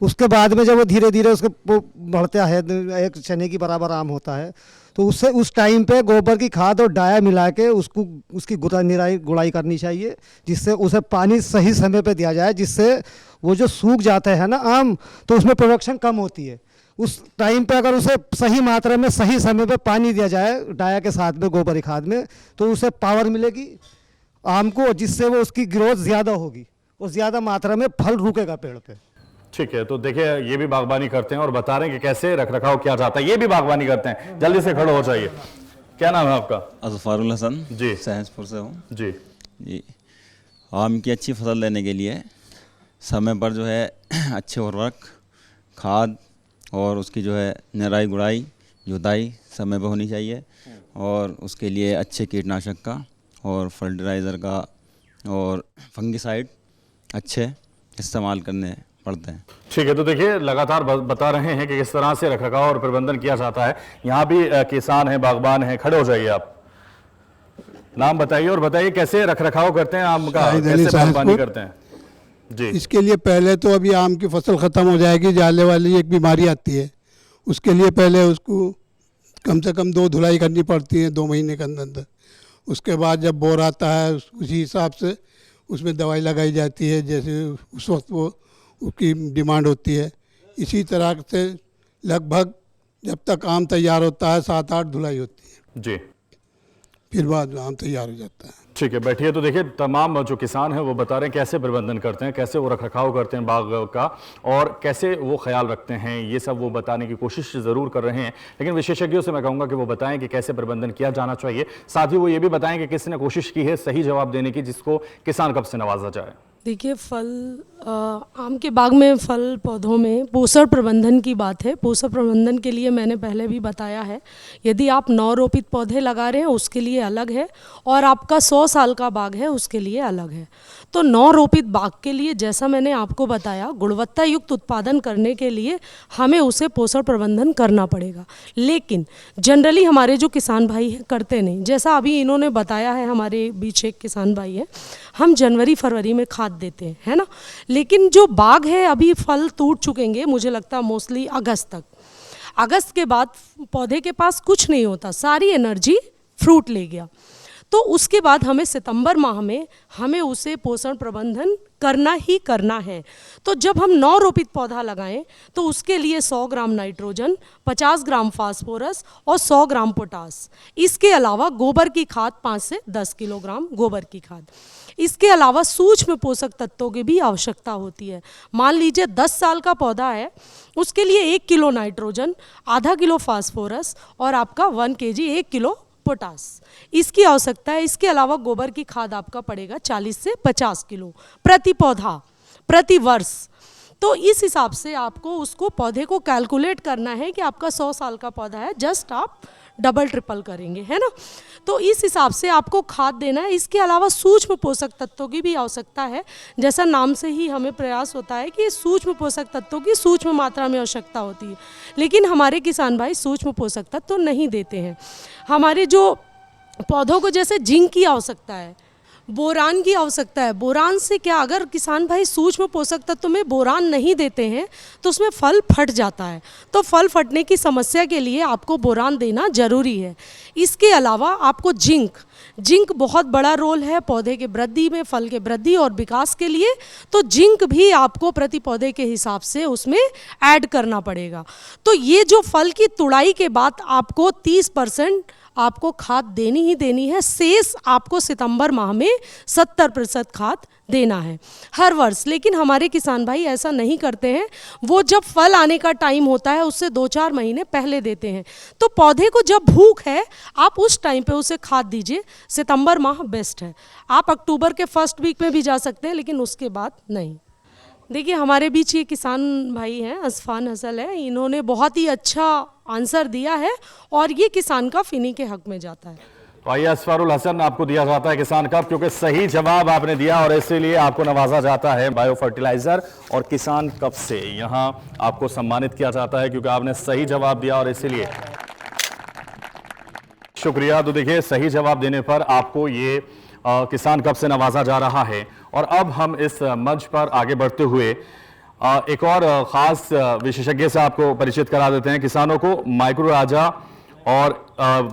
उसके बाद में जब वो धीरे धीरे उसके बढ़ता है, एक चने की बराबर आम होता है, तो उससे उस टाइम पे गोबर की खाद और डाया मिला के उसको उसकी गुड़ाई करनी चाहिए, जिससे उसे पानी सही समय पे दिया जाए, जिससे वो जो सूख जाता है ना आम, तो उसमें प्रोडक्शन कम होती है। उस टाइम पे अगर उसे सही मात्रा में सही समय पे पानी दिया जाए डाया के साथ में गोबर खाद में, तो उसे पावर मिलेगी आम को, जिससे वो उसकी ग्रोथ ज़्यादा होगी और ज़्यादा मात्रा में फल रुकेगा पेड़ पे। ठीक है, तो देखिए ये भी बागबानी करते हैं और बता रहे हैं कि कैसे रखरखाव किया जाता है, ये भी बागबानी करते हैं। जल्दी से खड़े हो जाइए। क्या नाम है आपका? अज़फ़रुल हसन जी, सहसपुर से हूँ जी। आम की अच्छी फसल लेने के लिए समय पर जो है अच्छे उर्वरक, खाद और उसकी जो है निराई गुड़ाई जुताई समय पर होनी चाहिए, और उसके लिए अच्छे कीटनाशक का और फर्टिलाइज़र का और फंगिसाइड अच्छे इस्तेमाल करने पड़ते हैं। ठीक है, तो देखिए लगातार बता रहे हैं कि किस तरह से रखरखाव और प्रबंधन किया जाता है। यहाँ भी किसान हैं, बागबान हैं, खड़े हो जाइए आप, नाम बताइए और बताइए कैसे रखरखाव करते हैं आम का, कैसे बागबानी करते हैं जी। इसके लिए पहले तो अभी आम की फसल ख़त्म हो जाएगी, जाले वाली एक बीमारी आती है, उसके लिए पहले उसको कम से कम 2 धुलाई करनी पड़ती है 2 महीने के अंदर अंदर। उसके बाद जब बोर आता है उसी हिसाब से उसमें दवाई लगाई जाती है, जैसे उस वक्त वो उसकी डिमांड होती है। इसी तरह से लगभग जब तक आम तैयार होता है 7-8 धुलाई होती है जी, फिर बाद आम तैयार हो जाता है। ठीक है, बैठिए। तो देखिए तमाम जो किसान हैं वो बता रहे हैं कैसे प्रबंधन करते हैं, कैसे वो रखरखाव करते हैं बाग का और कैसे वो ख्याल रखते हैं, ये सब वो बताने की कोशिश ज़रूर कर रहे हैं। लेकिन विशेषज्ञों से मैं कहूँगा कि वो बताएं कि कैसे प्रबंधन किया जाना चाहिए। साथ ही वो ये भी बताएं कि किसने कोशिश की है सही जवाब देने की, जिसको किसान कब से नवाजा जाए। देखिए आम के बाग में फल पौधों में पोषण प्रबंधन की बात है। पोषण प्रबंधन के लिए मैंने पहले भी बताया है, यदि आप 9 रोपित पौधे लगा रहे हैं उसके लिए अलग है और आपका 100 साल का बाग है उसके लिए अलग है। तो 9 रोपित बाग के लिए जैसा मैंने आपको बताया, गुणवत्ता युक्त उत्पादन करने के लिए हमें उसे पोषण प्रबंधन करना पड़ेगा। लेकिन जनरली हमारे जो किसान भाई हैं करते नहीं, जैसा अभी इन्होंने बताया है, हमारे बीच एक किसान भाई है, हम जनवरी फरवरी में खाद देते हैं, है ना। लेकिन जो बाग है अभी फल टूट चुकेंगे, मुझे लगता है मोस्टली अगस्त तक। अगस्त के बाद पौधे के पास कुछ नहीं होता, सारी एनर्जी फ्रूट ले गया। तो उसके बाद हमें सितंबर माह में हमें उसे पोषण प्रबंधन करना ही करना है। तो जब हम 9 रोपित पौधा लगाएं तो उसके लिए 100 ग्राम नाइट्रोजन, 50 ग्राम फास्फोरस और 100 ग्राम पोटास, इसके अलावा गोबर की खाद 5 से 10 किलोग्राम गोबर की खाद, इसके अलावा सूक्ष्म पोषक तत्वों की भी आवश्यकता होती है। मान लीजिए 10 साल का पौधा है, उसके लिए 1 किलो नाइट्रोजन, आधा किलो फास्फोरस और आपका 1 kg 1 किलो पोटास, इसकी आवश्यकता है। इसके अलावा गोबर की खाद आपका पड़ेगा 40 से 50 किलो प्रति पौधा प्रति वर्ष। तो इस हिसाब से आपको उसको पौधे को कैलकुलेट करना है कि आपका 100 साल का पौधा है, जस्ट आप डबल ट्रिपल करेंगे, है ना। तो इस हिसाब से आपको खाद देना है। इसके अलावा सूक्ष्म पोषक तत्वों की भी आवश्यकता है। जैसा नाम से ही हमें प्रयास होता है कि सूक्ष्म पोषक तत्वों की सूक्ष्म मात्रा में आवश्यकता होती है, लेकिन हमारे किसान भाई सूक्ष्म पोषक तत्व तो नहीं देते हैं। हमारे जो पौधों को जैसे जिंक की आवश्यकता है, बोरान की आवश्यकता है। बोरान से क्या, अगर किसान भाई सूक्ष्म पोषक तत्व में बोरान नहीं देते हैं तो उसमें फल फट जाता है। तो फल फटने की समस्या के लिए आपको बोरान देना जरूरी है। इसके अलावा आपको जिंक बहुत बड़ा रोल है पौधे के वृद्धि में, फल के वृद्धि और विकास के लिए। तो जिंक भी आपको प्रति पौधे के हिसाब से उसमें ऐड करना पड़ेगा। तो ये जो फल की तुड़ाई के बाद आपको 30% आपको खाद देनी ही देनी है। शेष आपको सितंबर माह में 70% खाद देना है हर वर्ष। लेकिन हमारे किसान भाई ऐसा नहीं करते हैं, वो जब फल आने का टाइम होता है उससे 2-4 महीने पहले देते हैं। तो पौधे को जब भूख है आप उस टाइम पे उसे खाद दीजिए। सितंबर माह बेस्ट है, आप अक्टूबर के फर्स्ट वीक में भी जा सकते हैं, लेकिन उसके बाद नहीं। देखिए हमारे बीच ये किसान भाई हैं, असफान हसल है, इन्होंने बहुत ही अच्छा आंसर दिया है और ये किसान कप इन्हीं के हक में जाता है। तो आइए असफारुल हसन आपको दिया जाता है किसान कप, क्योंकि सही जवाब आपने दिया और इसीलिए आपको नवाजा जाता है बायो फर्टिलाइजर और किसान कप से। यहाँ आपको सम्मानित किया जाता है क्योंकि आपने सही जवाब दिया और इसीलिए शुक्रिया। तो देखिए सही जवाब देने पर आपको ये किसान कप से नवाजा जा रहा है। और अब हम इस मंच पर आगे बढ़ते हुए एक और ख़ास विशेषज्ञ से आपको परिचित करा देते हैं। किसानों को माइक्रो राजा और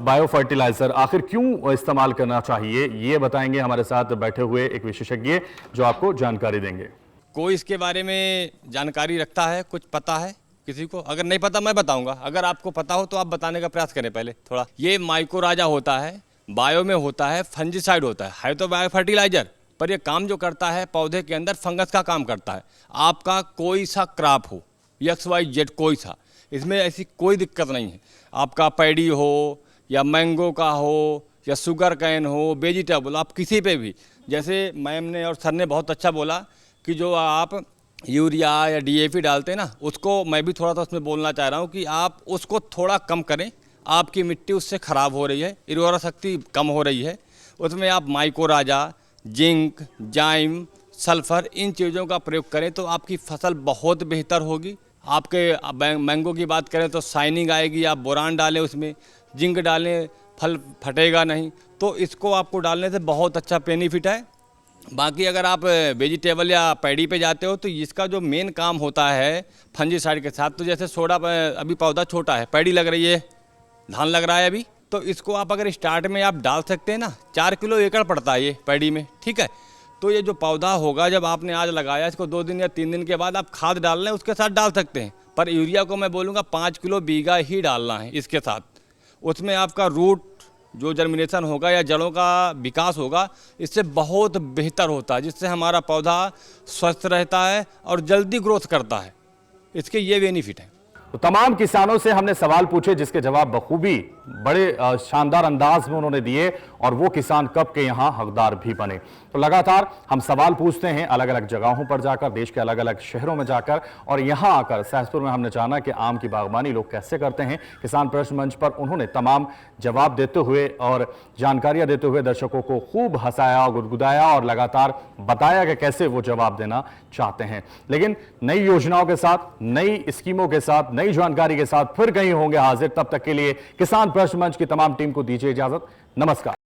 बायो फर्टिलाइज़र आखिर क्यों इस्तेमाल करना चाहिए, ये बताएंगे हमारे साथ बैठे हुए एक विशेषज्ञ जो आपको जानकारी देंगे। कोई इसके बारे में जानकारी रखता है, कुछ पता है किसी को? अगर नहीं पता मैं बताऊंगा, अगर आपको पता हो तो आप बताने का प्रयास करें पहले थोड़ा। ये माइक्रो राजा होता है, बायो में होता है, फंजीसाइड होता है तो बायो फर्टिलाइजर, पर ये काम जो करता है पौधे के अंदर फंगस का काम करता है। आपका कोई सा क्रॉप हो, XYZ कोई सा, इसमें ऐसी कोई दिक्कत नहीं है। आपका पैडी हो या मैंगो का हो या शुगर कैन हो, वेजिटेबल, आप किसी पे भी, जैसे मैम ने और सर ने बहुत अच्छा बोला कि जो आप यूरिया या DAP डालते हैं ना, उसको मैं भी थोड़ा सा उसमें बोलना चाह रहा हूँ कि आप उसको थोड़ा कम करें। आपकी मिट्टी उससे ख़राब हो रही है, उर्वरा शक्ति कम हो रही है। उसमें आप माइक्रो राजा जिंक, जाइम, सल्फर, इन चीज़ों का प्रयोग करें तो आपकी फसल बहुत बेहतर होगी। आपके मैंगो की बात करें तो शाइनिंग आएगी। आप बोरान डालें, उसमें जिंक डालें, फल फटेगा नहीं। तो इसको आपको डालने से बहुत अच्छा बेनिफिट है। बाकी अगर आप वेजिटेबल या पैडी पे जाते हो तो इसका जो मेन काम होता है फंजीसाइड के साथ, तो जैसे सोडा, अभी पौधा छोटा है, पैडी लग रही है, धान लग रहा है अभी, तो इसको आप अगर स्टार्ट में आप डाल सकते हैं ना। 4 किलो एकड़ पड़ता है ये पैडी में, ठीक है। तो ये जो पौधा होगा, जब आपने आज लगाया, इसको 2 दिन या 3 दिन के बाद आप खाद डाल लें, उसके साथ डाल सकते हैं। पर यूरिया को मैं बोलूँगा 5 किलो बीघा ही डालना है इसके साथ। उसमें आपका रूट जो जर्मिनेशन होगा या जड़ों का विकास होगा, इससे बहुत बेहतर होता है, जिससे हमारा पौधा स्वस्थ रहता है और जल्दी ग्रोथ करता है। इसके ये बेनिफिट है। तो तमाम किसानों से हमने सवाल पूछे, जिसके जवाब बखूबी बड़े शानदार अंदाज में उन्होंने दिए, और वो किसान कब के यहां हकदार भी बने। तो लगातार हम सवाल पूछते हैं अलग अलग जगहों पर जाकर, देश के अलग अलग शहरों में जाकर, और यहां आकर सहसपुर में हमने जाना कि आम की बागवानी लोग कैसे करते हैं। किसान प्रश्न मंच पर उन्होंने तमाम जवाब देते हुए और जानकारियां देते हुए दर्शकों को खूब हंसाया, गुदगुदाया और लगातार बताया कि कैसे वो जवाब देना चाहते हैं। लेकिन नई योजनाओं के साथ, नई स्कीमों के साथ, नई जानकारी के साथ फिर कहीं होंगे हाजिर। तब तक के लिए किसान प्रश्न मंच की तमाम टीम को दीजिए इजाजत। नमस्कार।